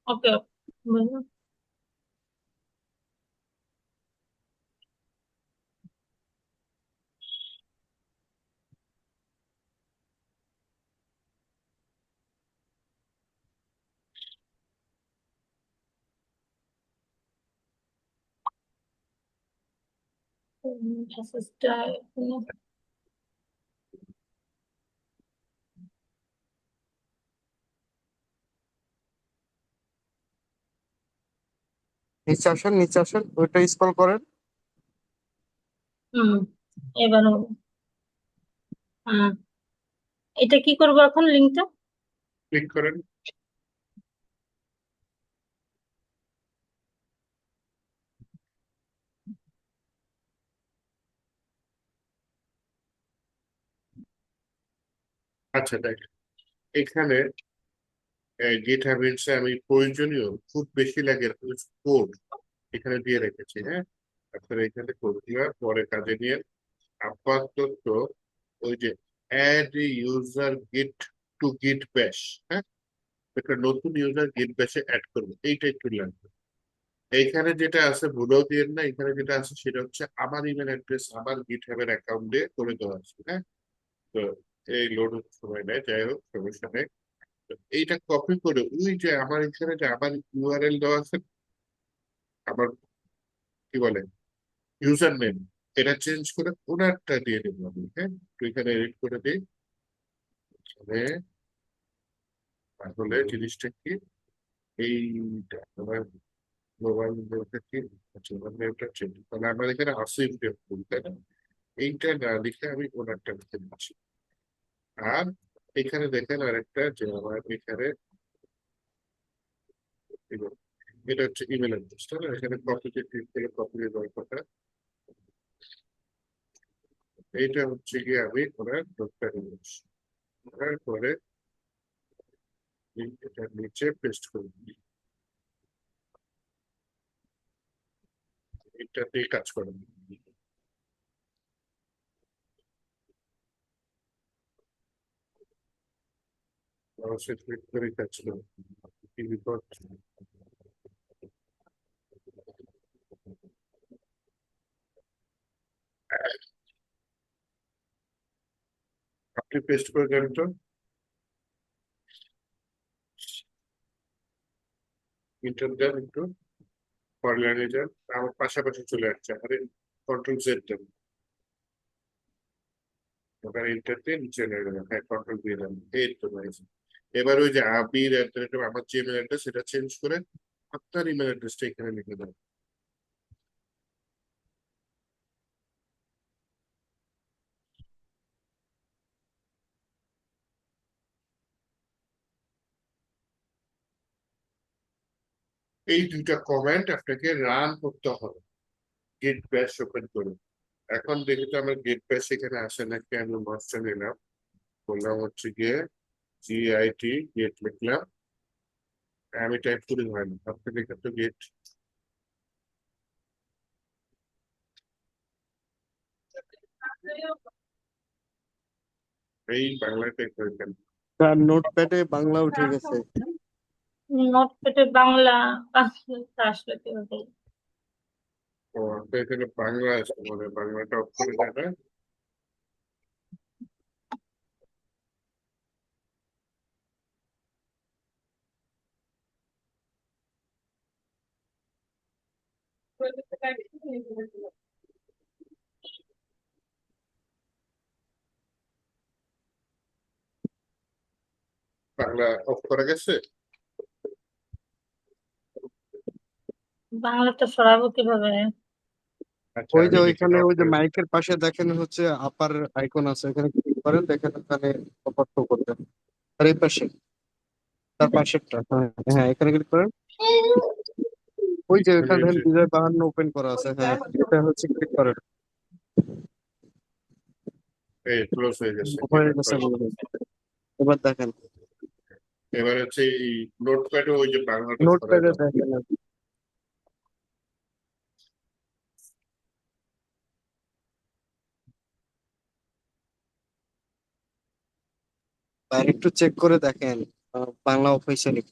ওকে ওকে। মেসেজটা নিচে আসেন, নিচে আসেন, ওইটা স্ক্রল করেন। হুম, এবার হবে। হ্যাঁ, এটা কি করবো এখন, লিঙ্কটা? ক্লিক করেন। আচ্ছা দেখ, এখানে গেট হ্যাবিটস আমি প্রয়োজনীয় খুব বেশি লাগে কোড এখানে দিয়ে রেখেছি, হ্যাঁ, আপনারা এখানে কোড দিয়ে পরে কাজে নিয়ে আপাতত ওই যে অ্যাড ইউজার গিট টু গিট ব্যাশ, হ্যাঁ, একটা নতুন ইউজার গিট ব্যাশে অ্যাড করবো, এইটা একটু লাগবে। এইখানে যেটা আছে ভুলেও দিয়েন না, এখানে যেটা আছে সেটা হচ্ছে আমার ইমেল অ্যাড্রেস আমার গিট হ্যাবের অ্যাকাউন্টে করে দেওয়া আছে, হ্যাঁ। তো এই লোড হতে সময় নেয়, যাই হোক সমস্যা নেই। তো এইটা কপি করে ওই যে আমার এখানে যে আমার ইউআরএল দেওয়া আছে, আমার কি বলে ইউজার নেম, এটা চেঞ্জ করে ওনারটা দিয়ে দেবো আমি, হ্যাঁ, তো এখানে এডিট করে দিই। মানে আসলে জিনিসটা কি, এইটা আমার মোবাইল বলতে কি, আচ্ছা ওটা চেঞ্জ, তাহলে আমার এখানে আসিফ ফুল, তাই না? এইটা না লিখে আমি ওনারটা লিখে দিচ্ছি। আর এখানে দেখেন আরেকটা যে আমার এখানে এটা হচ্ছে ইমেল অ্যাড্রেস, তাই না? এখানে কপিতে ক্লিক করে কপি গল্পটা, এইটা হচ্ছে গিয়ে আমি ওনার ডক্টর ইমেজ করার পরে এটার নিচে পেস্ট করে দিই। এটাতে কাজ করে অবশ্যই ক্লিক করে কাজ করে রিপোর্ট। আপনি পেস্ট করে দেন তো, ইন্টার দেন একটু, পরলাইনে যান, আমার পাশাপাশি চলে আসছে, আরে কন্ট্রোল জেড দেন, ওখানে ইন্টার দিয়ে নিচে নিয়ে গেলেন, হ্যাঁ কন্ট্রোল দিয়ে দেন, এই তো নাইস। এবার ওই যে আবির আমার যে ইমেল অ্যাড্রেস সেটা চেঞ্জ করে আপনার ইমেল অ্যাড্রেসটা এখানে লিখে দেন। এই দুইটা কমেন্ট আপনাকে রান করতে হবে গেট ব্যাশ ওপেন করে। এখন দেখি তো আমার গেট ব্যাশ এখানে আসে নাকি, আমি মাস্টার নিলাম, বললাম হচ্ছে গিয়ে GIT গেট লিখলাম, আমি টাইপ করি হয় না, আপনি লিখে তো গেট, এই বাংলায় টাইপ করে দেন। তার নোটপ্যাডে বাংলা উঠে গেছে। নোটপ্যাডে বাংলা আসলে কিভাবে? ও আপনার এখানে বাংলা আছে, মানে বাংলাটা অফ করে দেবে। বাংলা অফ করা গেছে। বাংলাটা সরাবো কিভাবে? আচ্ছা ওই যে আমি লিখে ওইখানে অফ ওই যে করে দিচ্ছি। মাইকের পাশে দেখেন হচ্ছে আপার আইকন আছে, এখানে ক্লিক করেন, দেখেন ওখানে পপ করবেন। আর এই পাশে তার পাশেরটা, হ্যাঁ হ্যাঁ এখানে ক্লিক করেন। ওই যে এখানে ওখানে এই দেখেন যে বিজয় 52 ওপেন করা আছে, হ্যাঁ এটা হচ্ছে ক্লিক করেন। এই ক্লোজ হয়ে গেছে, হয়ে এবার গেছে করেন। মনে হয়। এবার দেখেন এবার হচ্ছে এই নোটপ্যাডে ওই যে বাংলাটা সরাই নোটপ্যাডে দাও। দেখেন আর একটু চেক করে দেখেন বাংলা অফিসিয়ালি।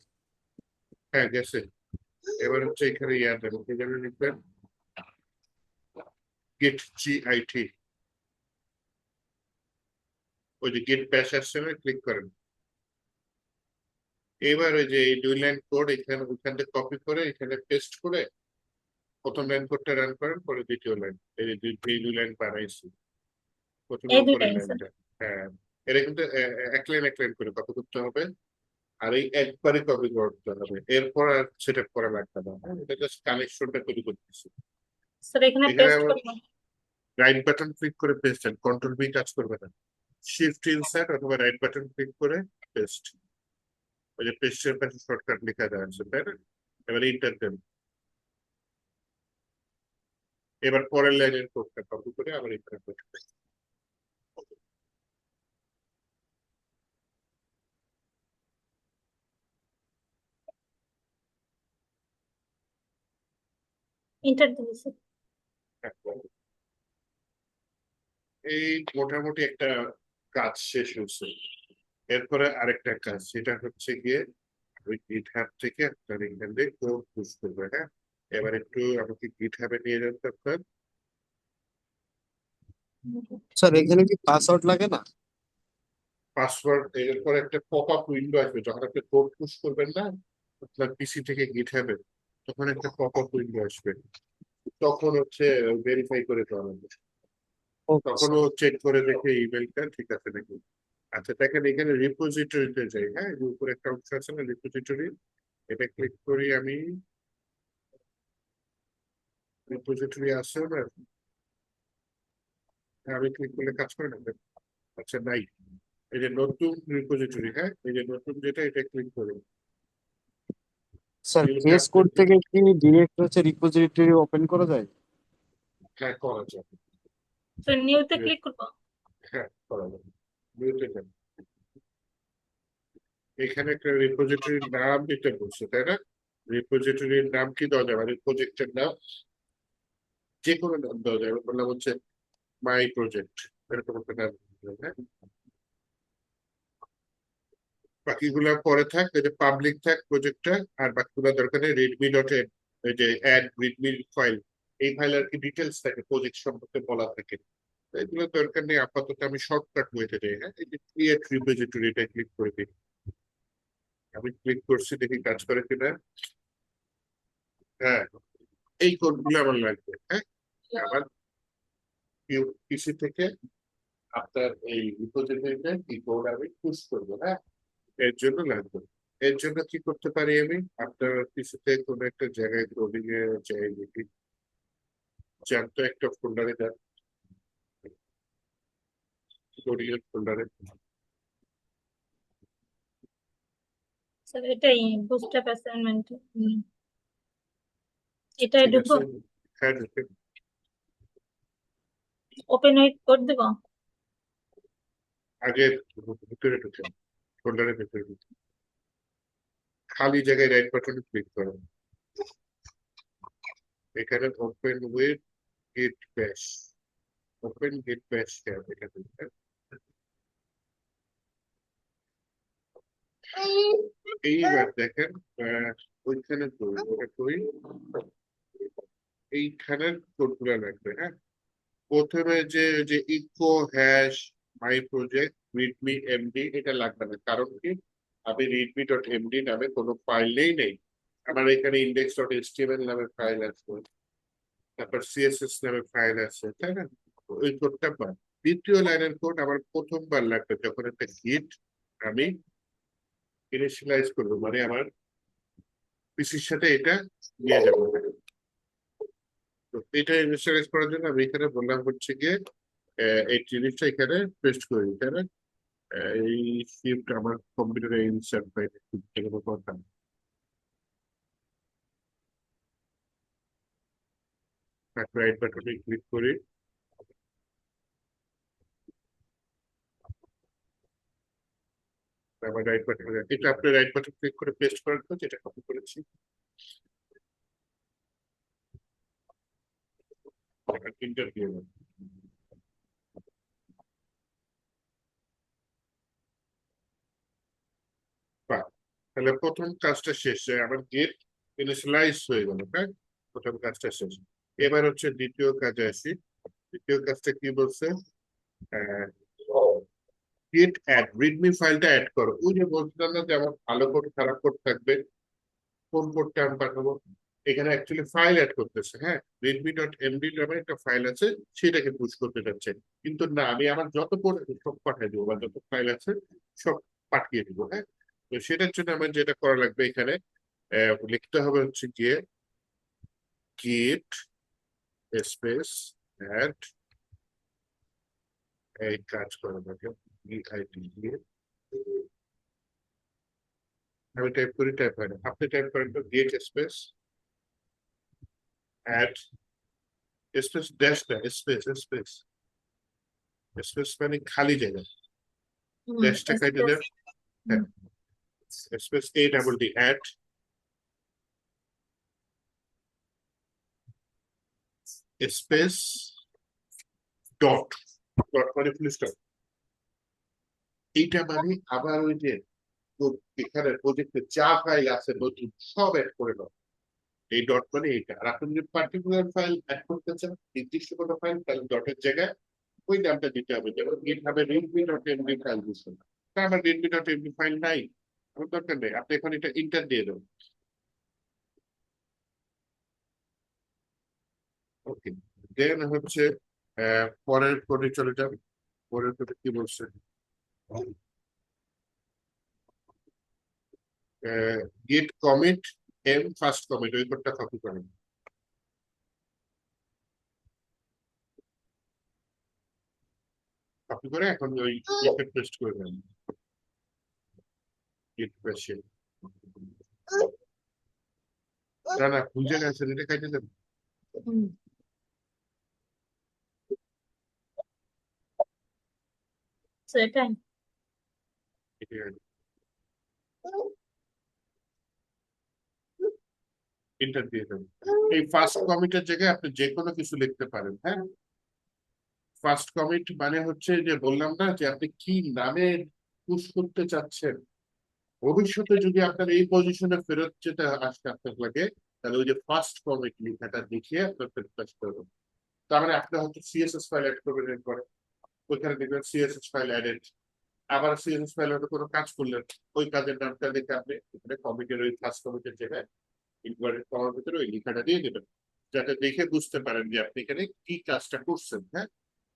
হ্যাঁ গেছে। এবার হচ্ছে এখানে ইয়া দেবেন, এখানে লিখবেন গেট GIT, ওই যে গেট ব্যাশ আসছে না, ক্লিক করেন। এবার ওই যে এই 2 লাইন কোড এখানে ওইখান থেকে কপি করে এখানে পেস্ট করে প্রথম লাইন কোডটা রান করেন, পরে দ্বিতীয় লাইন, এই যে এই 2 লাইন বানাইছি, প্রথমে এই উপরের দুইটাই স্যার। লাইনটা। হ্যাঁ এটা কিন্তু এক লাইন করে কপি করতে হবে, আর এই একবারে কপি করতে হবে, এরপর আর সেট আপ করা লাগবে না, হ্যাঁ? এটা জাস্ট কানেকশনটা তৈরি করতেছি। স্যার এখানে এখানে পেস্ট আবার করবো? রাইট বাটন ক্লিক করে পেস্ট, কন্ট্রোল বি কাজ করবে না, শিফট ইনসার্ট অথবা রাইট বাটন ক্লিক করে পেস্ট, ওই যে পেস্টের পাশে শর্টকাট লেখা যাচ্ছে, তাই না? এবার ইন্টার দেন। এবার পরের লাইনের কোডটা কপি করে আবার এখানে পেস্ট। ইন্টার দিয়েছি। এই মোটামুটি একটা কাজ শেষ হয়েছে। এরপরে আরেকটা কাজ, সেটা হচ্ছে গিয়ে ওই গিটহাব থেকে আপনার এখান থেকে কোড পুশ করবে, হ্যাঁ? এবার একটু আমাকে গিটহাবে নিয়ে যান তো আপনার। স্যার এখানে কি পাসওয়ার্ড লাগে না? পাসওয়ার্ড, এরপর একটা পপ আপ উইন্ডো আসবে যখন আপনি কোড পুশ করবেন না আপনার পিসি থেকে গিটহাবে, তখন একটা পপ আপ উইন্ডো আসবে, তখন হচ্ছে ভেরিফাই করে দেওয়া হবে, ওকে তখনও চেক করে দেখে ইমেলটা ঠিক আছে নাকি। আচ্ছা দেখেন এখানে রিপোজিটরিতে যাই, হ্যাঁ, যে উপরে একটা অংশ আছে না রিপোজিটরি, এটা ক্লিক করি আমি। রিপোজিটরি আছে না, হ্যাঁ, আমি ক্লিক করলে কাজ করে না। আচ্ছা নাই, এই যে নতুন রিপোজিটরি, হ্যাঁ, এই যে নতুন যেটা, এটা ক্লিক করুন। Sir new case tab code থেকে, থেকে কি ডিরেক্ট হচ্ছে রিপোজিটরি ওপেন করা যায়? হ্যাঁ করা যাবে, তো নিউতে ক্লিক করবো। হ্যাঁ করা যাবে। নিউতে যান, এখানে একটা রিপোজিটরির নাম দিতে বলছে তাই না? রিপোজিটরির নাম কি দেওয়া যাবে? প্রজেক্টের নাম যে কোনো নাম দেওয়া যাবে, বললাম হচ্ছে মাই প্রজেক্ট, এরকম একটা নাম দিতে হবে, হ্যাঁ? বাকিগুলা পরে থাক, এই যে পাবলিক থাক প্রজেক্টটা, আর বাকিগুলো দরকার নেই। রিডমি ডট এই যে অ্যাড রিডমি ফাইল, এই ফাইল আর কি ডিটেলস থাকে, প্রজেক্ট সম্পর্কে বলা থাকে, তো এগুলো দরকার নেই আপাতত। আমি শর্টকাট ওয়েতে যাই, হ্যাঁ, এই যে ক্রিয়েট রিপোজিটরি, এটা ক্লিক করে দিই। আমি ক্লিক করছি, দেখি কাজ করে কিনা। হ্যাঁ, এই কোডগুলো আমার লাগবে, হ্যাঁ, আমার পিসি থেকে আপনার এই রিপোজিটরিতে কি কোড আমি পুশ করবো, হ্যাঁ, এর জন্য লাগবে। এর জন্য কি করতে পারি আমি, আপনার পিসিতে কোনো একটা জায়গায় কোডিং এ যাই দেখি, জ্যান্ত একটা ফোল্ডারে যান, কোডিং এর ফোল্ডারে। স্যার এটাই বুস্টআপ অ্যাসাইনমেন্ট, এটাই ঠিক ঢুকবো, আছে, হ্যাঁ ঢুকে ওপেন উইথ করে দেবো। আগে ভিতরে ঢুকেন, ফোল্ডারের ভিতরে ঢুকেন। খালি জায়গায় রাইট বাটনে ক্লিক করেন, এখানে ওপেন উইথ গিট ব্যাশ, ওপেন গিট ব্যাশ ট্যাব, এখানে ঢুকেন। এইবার দেখেন ওইখানে করি, এইখানের কোডগুলো লাগবে, হ্যাঁ। প্রথমে যে যে echo hash my project readme MD, এটা লাগবে না, কারণ কি আমি রিডমি ডট এমডি নামে কোনো ফাইলেই নেই। আমার এখানে ইন্ডেক্স ডট এইচটিএমএল নামে ফাইল আছে, তারপর সিএসএস নামে ফাইল আছে, তাই না? ওই কোডটা বাদ। দ্বিতীয় লাইনের কোড আমার প্রথমবার লাগবে যখন একটা গিট আমি ইনিশিয়ালাইজ করবো, মানে আমার পিসির সাথে এটা নিয়ে যাবো। তো এটা ইনিশিয়ালাইজ করার জন্য আমি এখানে বললাম হচ্ছে গিয়ে এই জিনিসটা এখানে পেস্ট করে দিই, তাই না? এই শিফট আমার কম্পিউটারে ইনসার্ট পাইনি, কোনো কথা না। রাইট বাটনে ক্লিক করি, আবার রাইট বাটনে, এটা আপনি রাইট বাটন ক্লিক করে পেস্ট করার পর যেটা কপি করেছি ইন্টার দিয়ে দেবো। বাহ, তাহলে প্রথম কাজটা শেষ, আমার গেট ইনিশিয়ালাইজ হয়ে গেল, হ্যাঁ, প্রথম কাজটা শেষ। এবার হচ্ছে দ্বিতীয় কাজে আসি। দ্বিতীয় কাজটা কি বলছে, গেট অ্যাড রিডমি ফাইলটা অ্যাড করো। ওই যে বলছিলাম না যে আমার ভালো কোড খারাপ কোড থাকবে, কোন কোডটা আমি পাঠাবো, এখানে অ্যাকচুয়ালি ফাইল অ্যাড করতেছে, হ্যাঁ, রেডমি ডট এমডি নামে একটা ফাইল আছে, সেটাকে পুশ করতে যাচ্ছে। কিন্তু না, আমি আমার যত কোড সব পাঠিয়ে দেবো, বা যত ফাইল আছে সব পাঠিয়ে দিব, হ্যাঁ। তো সেটার জন্য আমার যেটা করা লাগবে এখানে, লিখতে হবে হচ্ছে গিয়ে গেট স্পেস অ্যাড, এই কাজ করা লাগে ইআইডি দিয়ে, আমি টাইপ করি, টাইপ হয় না, আপনি টাইপ করেন তো git space add space dash না, স্পেস স্পেস স্পেস মানে খালি জায়গা, ড্যাশটা কাটে দেন, হ্যাঁ, space A double D add space dot, dot মানে ফুল স্টপ। এইটা মানে আবার ওই যে এখানে প্রজেক্টে যা ফাইল আছে নতুন সব অ্যাড করে দাও, এই ডট মানে এইটা। আর আপনি যদি পার্টিকুলার ফাইল অ্যাড করতে চান, নির্দিষ্ট কোনো ফাইল, তাহলে ডটের জায়গায় ওই নামটা দিতে হবে, যেমন গিটহাবে রিডমি ডট এমডি ফাইল দিচ্ছেন, তা আমার রিডমি ডট এমডি ফাইল নাই, আমার দরকার নেই, আপনি এখন এটা ইন্টার দিয়ে দেবেন। ওকে, দেন হচ্ছে পরের কোডে চলে যান। পরের কোডে কি বলছে, git commit M first commit ওই কোডটা কপি করেন, কপি করে এখন ওই পেস্ট করে দেন গেট পেশে। না না ভুল জায়গায় আছে, এটা কাটে দেন। সেটাই। এন্টার দিয়ে দেন। এই ফার্স্ট কমিটের জায়গায় আপনি যে কোনো কিছু লিখতে পারেন। হ্যাঁ, ফার্স্ট কমিট মানে হচ্ছে যে বললাম না যে আপনি কি নামে পুশ করতে চাচ্ছেন। ভবিষ্যতে যদি আপনার এই পজিশনে ফেরত যেতে আসতে আপনার লাগে, তাহলে ওই যে ফার্স্ট কমিট লেখাটা দেখিয়ে আপনার ফেরত আসতে হবে। তার মানে আপনি হয়তো সিএসএস ফাইল অ্যাড করবেন, এরপরে ওইখানে দেখবেন সিএসএস ফাইল অ্যাডেড। আবার সিএসএস ফাইল হয়তো কোনো কাজ করলেন, ওই কাজের নামটা দেখে আপনি এখানে কমিটের ওই ফার্স্ট কমিটের জায়গায় ইনভার্টেড কমার ভিতরে ওই লেখাটা দিয়ে দেবেন, যাতে দেখে বুঝতে পারেন যে আপনি এখানে কি কাজটা করছেন। হ্যাঁ,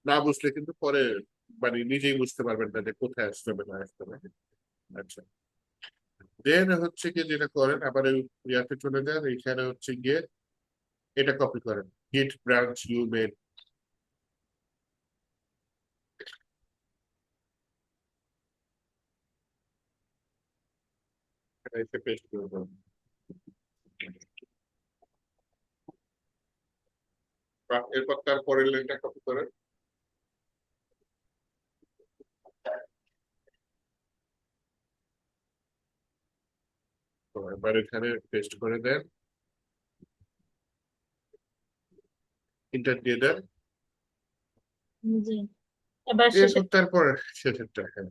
না বুঝলে কিন্তু পরে মানে নিজেই বুঝতে পারবেন না যে কোথায় আসতে হবে না আসতে হবে। আচ্ছা, দেন হচ্ছে গিয়ে যেটা করেন, আবার ওই ইয়াতে চলে যান, এখানে হচ্ছে গিয়ে এটা কপি করেন, গিট ব্রাঞ্চ ইউ মেড, এসে পেস্ট করে দেন। এরপর তার পরের লাইনটা কপি করেন, তো এবার এখানে পেস্ট করে দেন, ইন্টার দিয়ে দেন। জি, এবার শেষে এরপর তারপর শেষেরটা। হ্যাঁ,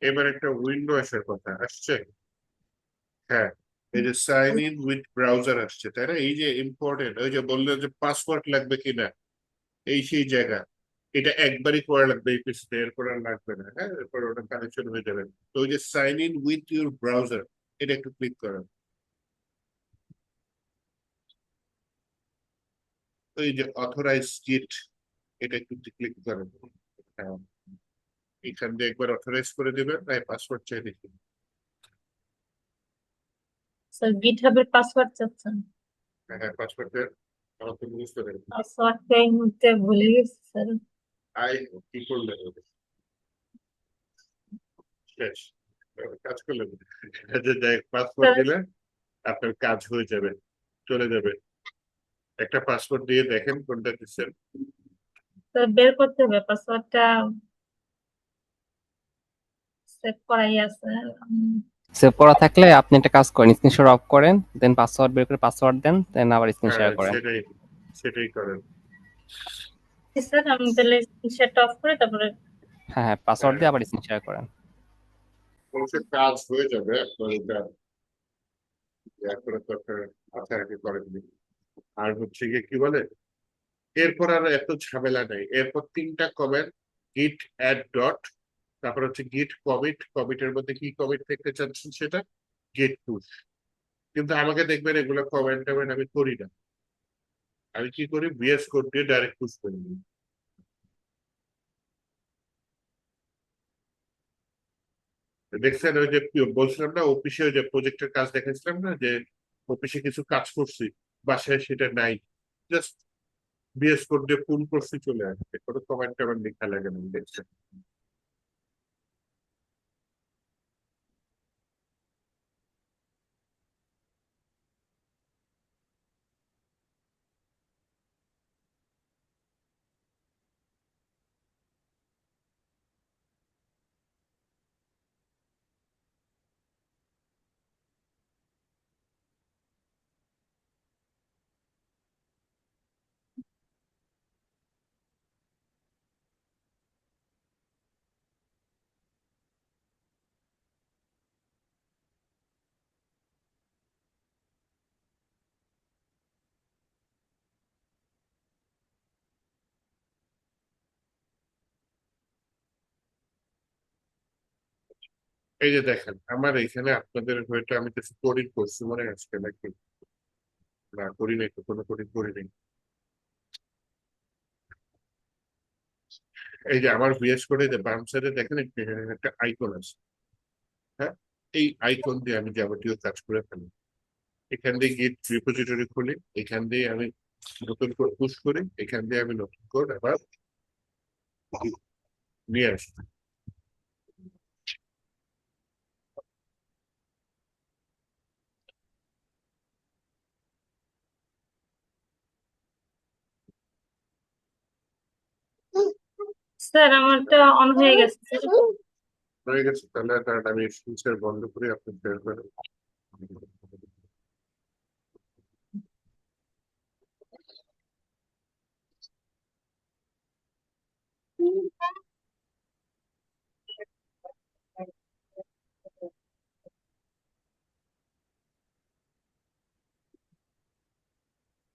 এবার একটা উইন্ডো আসার কথা আসছে। হ্যাঁ, এই যে সাইন ইন উইথ ব্রাউজার আসছে, তাই না? এই যে ইম্পর্টেন্ট, ওই যে বললেন যে পাসওয়ার্ড লাগবে কিনা, এই সেই জায়গা। এটা একবারই করা লাগবে এই পিসিতে, এরপর আর লাগবে না। হ্যাঁ, এরপর ওটা কানেকশন হয়ে যাবে। তো ওই যে sign in with your browser, এটা একটু ক্লিক করেন। ওই যে অথরাইজ গিট, এটা একটু ক্লিক করেন। হ্যাঁ, এখান দিয়ে একবার অথরাইজ করে দিবেন, তাই পাসওয়ার্ড চাই দেখি। স্যার গিটহাবের পাসওয়ার্ড চাচ্ছেন? হ্যাঁ, পাসওয়ার্ডটা আমার তো বুঝতে পারি। পাসওয়ার্ডটা এই মুহূর্তে ভুলে গেছি স্যার। আই কি করলেন শেষ, কাজ করলেন। পাসওয়ার্ড স্যার দিলে আপনার কাজ হয়ে যাবে, চলে যাবে। একটা পাসওয়ার্ড দিয়ে দেখেন কোনটা দিচ্ছেন। স্যার বের করতে হবে পাসওয়ার্ডটা, সেভ করাই আছে। সেভ করা থাকলে আপনি একটা কাজ করেন, স্ক্রিনশট অফ করেন, দেন পাসওয়ার্ড বের করে পাসওয়ার্ড দেন, দেন আবার স্ক্রিন হ্যাঁ, শেয়ার করেন। সেটাই সেটাই করেন। স্যার আমি তাহলে সেট অফ করে তারপরে। হ্যাঁ হ্যাঁ, পাসওয়ার্ড দিয়ে আবার স্ক্রিন শেয়ার করেন। অবশ্যই কাজ হয়ে যাবে আপনার এটা, এরপরে তো একটা আশা রাখি করেননি। আর হচ্ছে গিয়ে কি বলে, এরপর আর এত ঝামেলা নেই। এরপর তিনটা কমেন্ট, গিট অ্যাড ডট, তারপর হচ্ছে গিট কমিট, কমিটের মধ্যে কি কমিট দেখতে চাচ্ছেন সেটা, গেট পুশ। কিন্তু আমাকে দেখবেন এগুলো কমেন্ট টমেন্ট আমি করি না, আমি কি করি ভিএস কোড দিয়ে ডাইরেক্ট পুশ করে দিই। দেখছেন ওই যে বলছিলাম না অফিসে ওই যে প্রজেক্টের কাজ দেখাচ্ছিলাম না, যে অফিসে কিছু কাজ করছি, বাসায় সেটা নাই, জাস্ট ভিএস কোড দিয়ে পুল করছি, চলে আসছে, কোনো কমেন্ট টমেন্ট লেখা লাগে না, দেখছেন। এই যে দেখেন আমার এখানে আপনাদের হয়তো আমি কিছু কোডিং করছি মনে আছে নাকি? না করি নাই তো, কোনো কোডিং করি নাই। এই যে আমার ভিএস কোডে যে বাম সাইডে দেখেন একটা আইকন আছে, হ্যাঁ? এই আইকন দিয়ে আমি যাবতীয় কাজ করে ফেলি। এখান দিয়ে গিট রিপোজিটরি খুলি, এখান দিয়ে আমি নতুন কোড পুশ করি, এখান দিয়ে আমি নতুন কোড আবার নিয়ে আসি। স্যার আমারটা অন হয়ে গেছে স্যার। হয়ে গেছে, তাহলে তাহলে আমি ফিচার বন্ধ করে আপনি শেয়ার করেন।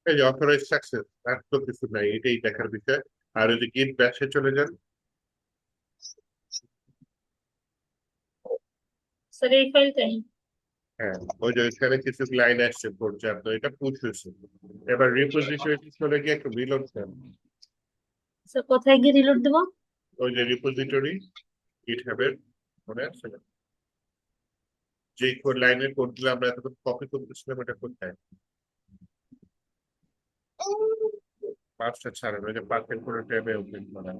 এই যে অথরাইজ সাকসেস, আর তো কিছু নাই, এটাই দেখার বিষয়। আর যদি গিট ব্যাশে চলে যান, স্যার এই ফাইলটাই। হ্যাঁ ওই যে ওইখানে কিছু লাইন আসছে পর্যাপ্ত, এটা পুশ হয়েছে। এবার রিপোজিটরি চলে গিয়ে একটু রিলোড দেন। স্যার কোথায় গিয়ে রিলোড দেবো? ওই যে রিপোজিটরি গিটহাবের, মনে আছে না? যে কোড লাইনের কোড গুলো আমরা এতক্ষণ কপি করতেছিলাম, এটা কোথায়? পাঁচটা ছাড়েন, ওই যে পাঁচের কোনো ট্যাবে ওপেন করা,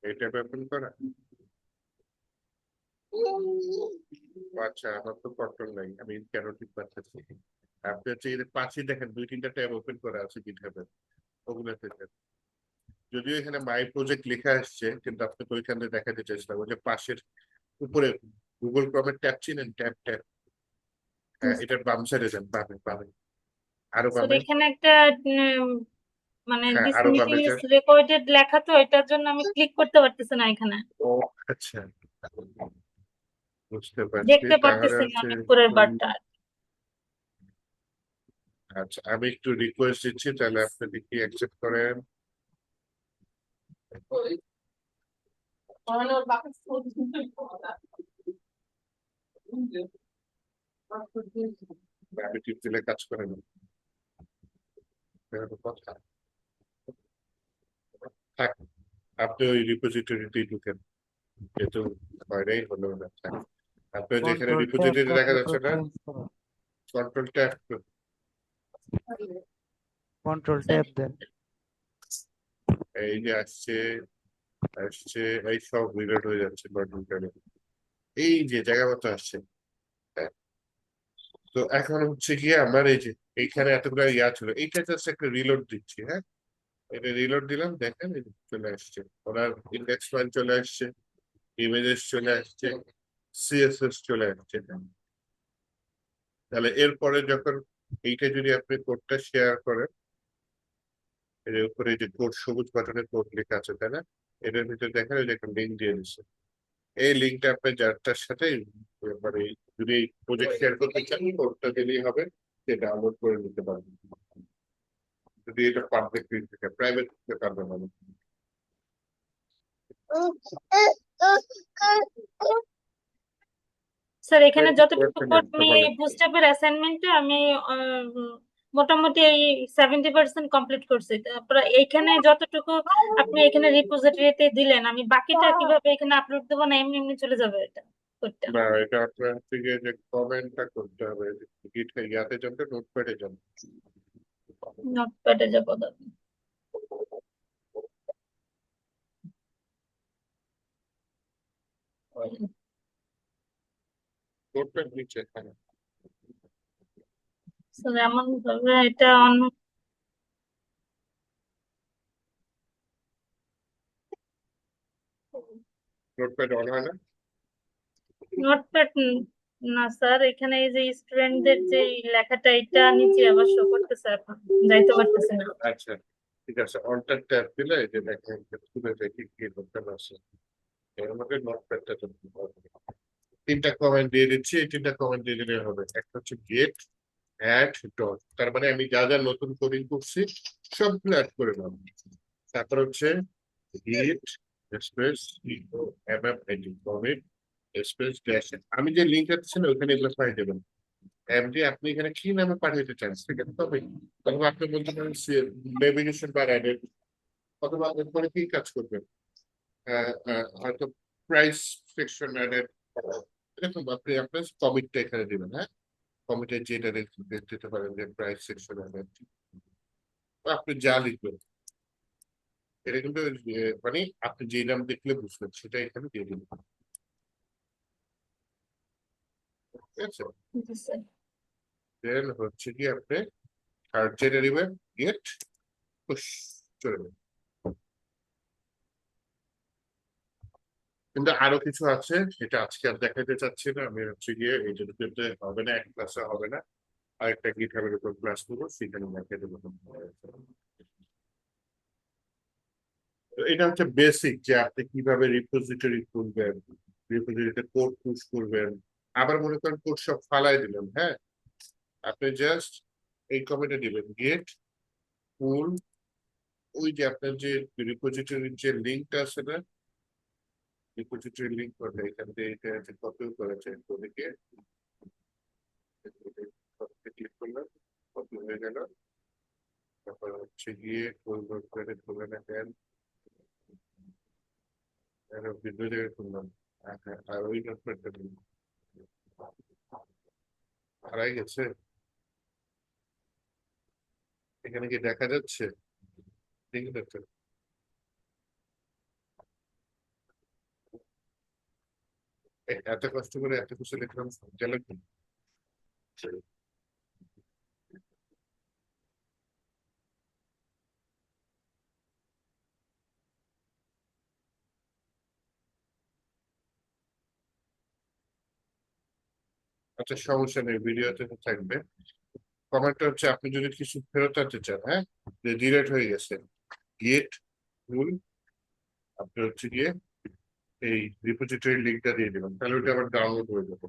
এই ট্যাবে ওপেন করা। আচ্ছা আমার তো কন্ট্রোল নাই, আমি কেন ঠিক পাচ্ছি। আপনি হচ্ছে এই পাশে দেখেন 2-3টা ট্যাব ওপেন করা আছে গিটহাবের, ওগুলোতে যান। যদিও এখানে মাই প্রজেক্ট লেখা আসছে, কিন্তু আপনাকে ওইখানে দেখাতে চাইছিলাম ওই যে পাশের উপরে গুগল ক্রোমের ট্যাব চিনেন, ট্যাব ট্যাব, হ্যাঁ এটার বাম সাইডে যান, বামে বামে, আরো স্যার বামে। এখানে একটা মানে হ্যাঁ দিস আরো মিটিং বামে ইজ যান। রেকর্ডেড লেখা, তো এটার জন্য আমি ক্লিক করতে পারতেছি না এখানে, ও আচ্ছা, বুঝতে পারছি, দেখতে তাহলে পারতেছি না হচ্ছে আমি উপরের বারটা। আচ্ছা আমি একটু রিকোয়েস্ট দিচ্ছি, তাহলে আপনি দেখি অ্যাকসেপ্ট করেন। আমি টিপ দিলে কাজ করে না, এটা তো কথা। থাক, আপনি ওই রিপোজিটরিতেই ঢুকেন, যেহেতু বাইরেই হলো না। থাক, আপনি যেখানে কন্ট্রোল ট্যাব রিপোজিটরি দেখা যাচ্ছে না, চেঞ্জ করো, control tab, control sir tab দেন। এই যে আসছে আসছে, এই সব রিলোড হয়ে যাচ্ছে কন্ট্রোল। এই যে জায়গা মতো আসছে, হ্যাঁ। তো এখন হচ্ছে গিয়ে আমার এই যে এইখানে এতগুলো ইয়া ছিল, এইটা জাস্ট একটা রিলোড দিচ্ছি, হ্যাঁ। এটা রিলোড দিলাম, দেখেন এই যে চলে আসছে, ওনার ইন্ডেক্স ফাইল চলে আসছে, ইমেজেস চলে আসছে, সিএসএস চলে আসছে। তাহলে এরপরে যখন এইটা যদি আপনি কোডটা শেয়ার করেন, এর উপরে যে কোড সবুজ বাটনের কোড লেখা আছে তাই না, এটার ভিতরে দেখেন ওই যে একটা লিঙ্ক দিয়ে দিচ্ছে। এই লিঙ্কটা আপনি যারটার সাথে মানে যদি প্রজেক্ট শেয়ার করতে চান, কোডটা দিলেই হবে, সেটা ডাউনলোড করে নিতে পারবেন। যদি এটা পাবলিক থেকে, প্রাইভেট দিতে পারবেন না। স্যার এখানে যতটুকু কোড আমি এই বুস্টআপের অ্যাসাইনমেন্টে আমি মোটামুটি এই 70% কমপ্লিট করছি। তারপরে এইখানে যতটুকু আপনি এখানে রিপোজিটরিতে দিলেন, আমি বাকিটা কিভাবে এখানে আপলোড দেবো, না এমনি এমনি চলে যাবে এটা কোডটা? না, এটা আপনার হচ্ছে গিয়ে যে কমেন্টটা করতে হবে, গিট ইয়াতে যান, নোটপ্যাডে যান। নোটপ্যাডে যাবো দাদা। নোটপ্যাড নিচে, হ্যাঁ। স্যার এমন ভাবে এটা অন, নোটপ্যাড অন হয় না। নোটপ্যাড না স্যার, এখানে এই যে স্টুডেন্টদের যে লেখাটা, এটা নিচে আবার শো করতেছে, এখন যাইতে পারতেছে না। আচ্ছা ঠিক আছে, অনটা ট্যাপ দিলে এই যে দেখেন খুলে দেখি কি করতে পারছে। এর মধ্যে নোটপ্যাডটা চলতে পারবে। 3টা কমেন্ট দিয়ে দিচ্ছি, এই 3টা কমেন্ট দিয়ে দিলে হবে। একটা হচ্ছে গেট অ্যাড ডট, তার মানে আমি যা যা নতুন কোডিং করছি সবগুলো অ্যাড করে নেব। তারপর হচ্ছে git space echo MFID commit space dash. আমি যে লিঙ্কটা দিচ্ছি না ওখানে এগুলো পাঠিয়ে দেবেন। এমডি আপনি এখানে কি নামে পাঠাতে চান সেখানে তবে তখন আপনি বলতে পারেন নেভিগেশন বা অ্যাডেড, অথবা এরপরে কি কাজ করবেন, হয়তো প্রাইস সেকশন অ্যাডেড, এরকম আপনি আপনার কমিটটা এখানে দিবেন। হ্যাঁ, কমিটে যেটা দিতে পারেন যে প্রাইস সেকশন অ্যাডেড, আপনি যা লিখবেন এটা কিন্তু মানে আপনি যে নাম দেখলে বুঝবেন সেটা এখানে দিয়ে দিবেন। ঠিক আছে, জি স্যার। দেন হচ্ছে কি আপনি আর জেনে নেবেন গেট পুশ চলে যাবে। কিন্তু আরো কিছু আছে, এটা আজকে আর দেখাতে চাচ্ছি না, আমি হচ্ছে গিয়ে এই জন্য হবে না, এক ক্লাসে হবে না, আরেকটা গিটহাবের উপর ক্লাস করবো সেখানে দেখাতে দেবো। তো এটা হচ্ছে বেসিক যে আপনি কিভাবে রিপোজিটরি খুলবেন, রিপোজিটরিতে কোড পুশ করবেন। আবার মনে করেন কোড সব ফালাই দিলেন, হ্যাঁ, আপনি জাস্ট এই কমেন্টে দিবেন গেট পুল, ওই যে আপনার যে রিপোজিটরির যে লিঙ্কটা আছে না, রিপোজিটরি লিঙ্ক করলে এখান থেকে এটা কপি করেছে ওদিকে ক্লিক করলাম, কপি হয়ে গেল। তারপর হচ্ছে গিয়ে করে খুলে নেবেন, ভিডিও জায়গায় খুললাম, আর ওই নোটপ্যাডটা হারাই গেছে। এখানে কি দেখা যাচ্ছে? ঠিক আছে, এত কষ্ট করে এত কিছু লিখলাম গেল কি? আচ্ছা সমস্যা নেই, ভিডিওতে তো থাকবে। কমেন্টটা হচ্ছে আপনি যদি কিছু ফেরত আনতে চান, হ্যাঁ, যে ডিলেট হয়ে গেছে, গেট রুল আপনি হচ্ছে গিয়ে এই রিপোজিটরি লিঙ্কটা দিয়ে দিবেন, তাহলে ওটা আবার ডাউনলোড হয়ে যাবে।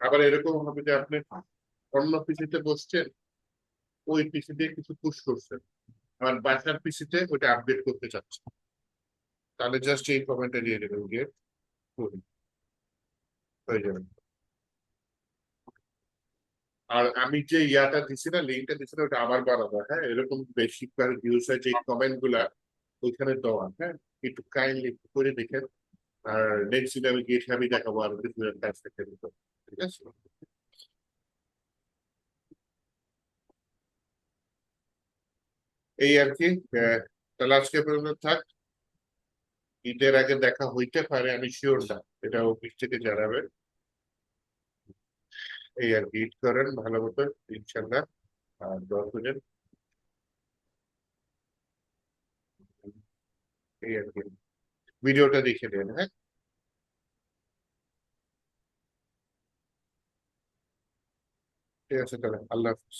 আবার এরকম হবে যে আপনি অন্য পিসিতে বসছেন, ওই পিসি দিয়ে কিছু পুশ করছেন, আবার বাসার পিসিতে ওটা আপডেট করতে চাচ্ছেন, তাহলে জাস্ট এই কমেন্টটা দিয়ে দেবেন গেট রুল, হয়ে যাবে। আর আমি যে ইয়াটা দিছি না, লিঙ্কটা দিছি না, ওটা আমার বানানো, হ্যাঁ, এরকম বেশিরভাগ ইউজ হয় যে কমেন্ট গুলা ওইখানে দেওয়া, হ্যাঁ, একটু কাইন্ডলি করে দেখেন। আর নেক্সট দিন আমি গিয়ে আমি দেখাবো আর কিছু কাজ থেকে দিতে, ঠিক আছে। এই আর কি, তাহলে আজকে পর্যন্ত থাক, ঈদের আগে দেখা হইতে পারে আমি শিওর না, এটা অফিস থেকে জানাবেন। এই আর কি, ঈদ করেন ভালো মতো ইনশাল্লাহ, আর দোয়া করেন, এই আর কি, ভিডিওটা দেখে নেন, হ্যাঁ। ঠিক আছে, তাহলে আল্লাহ হাফিজ।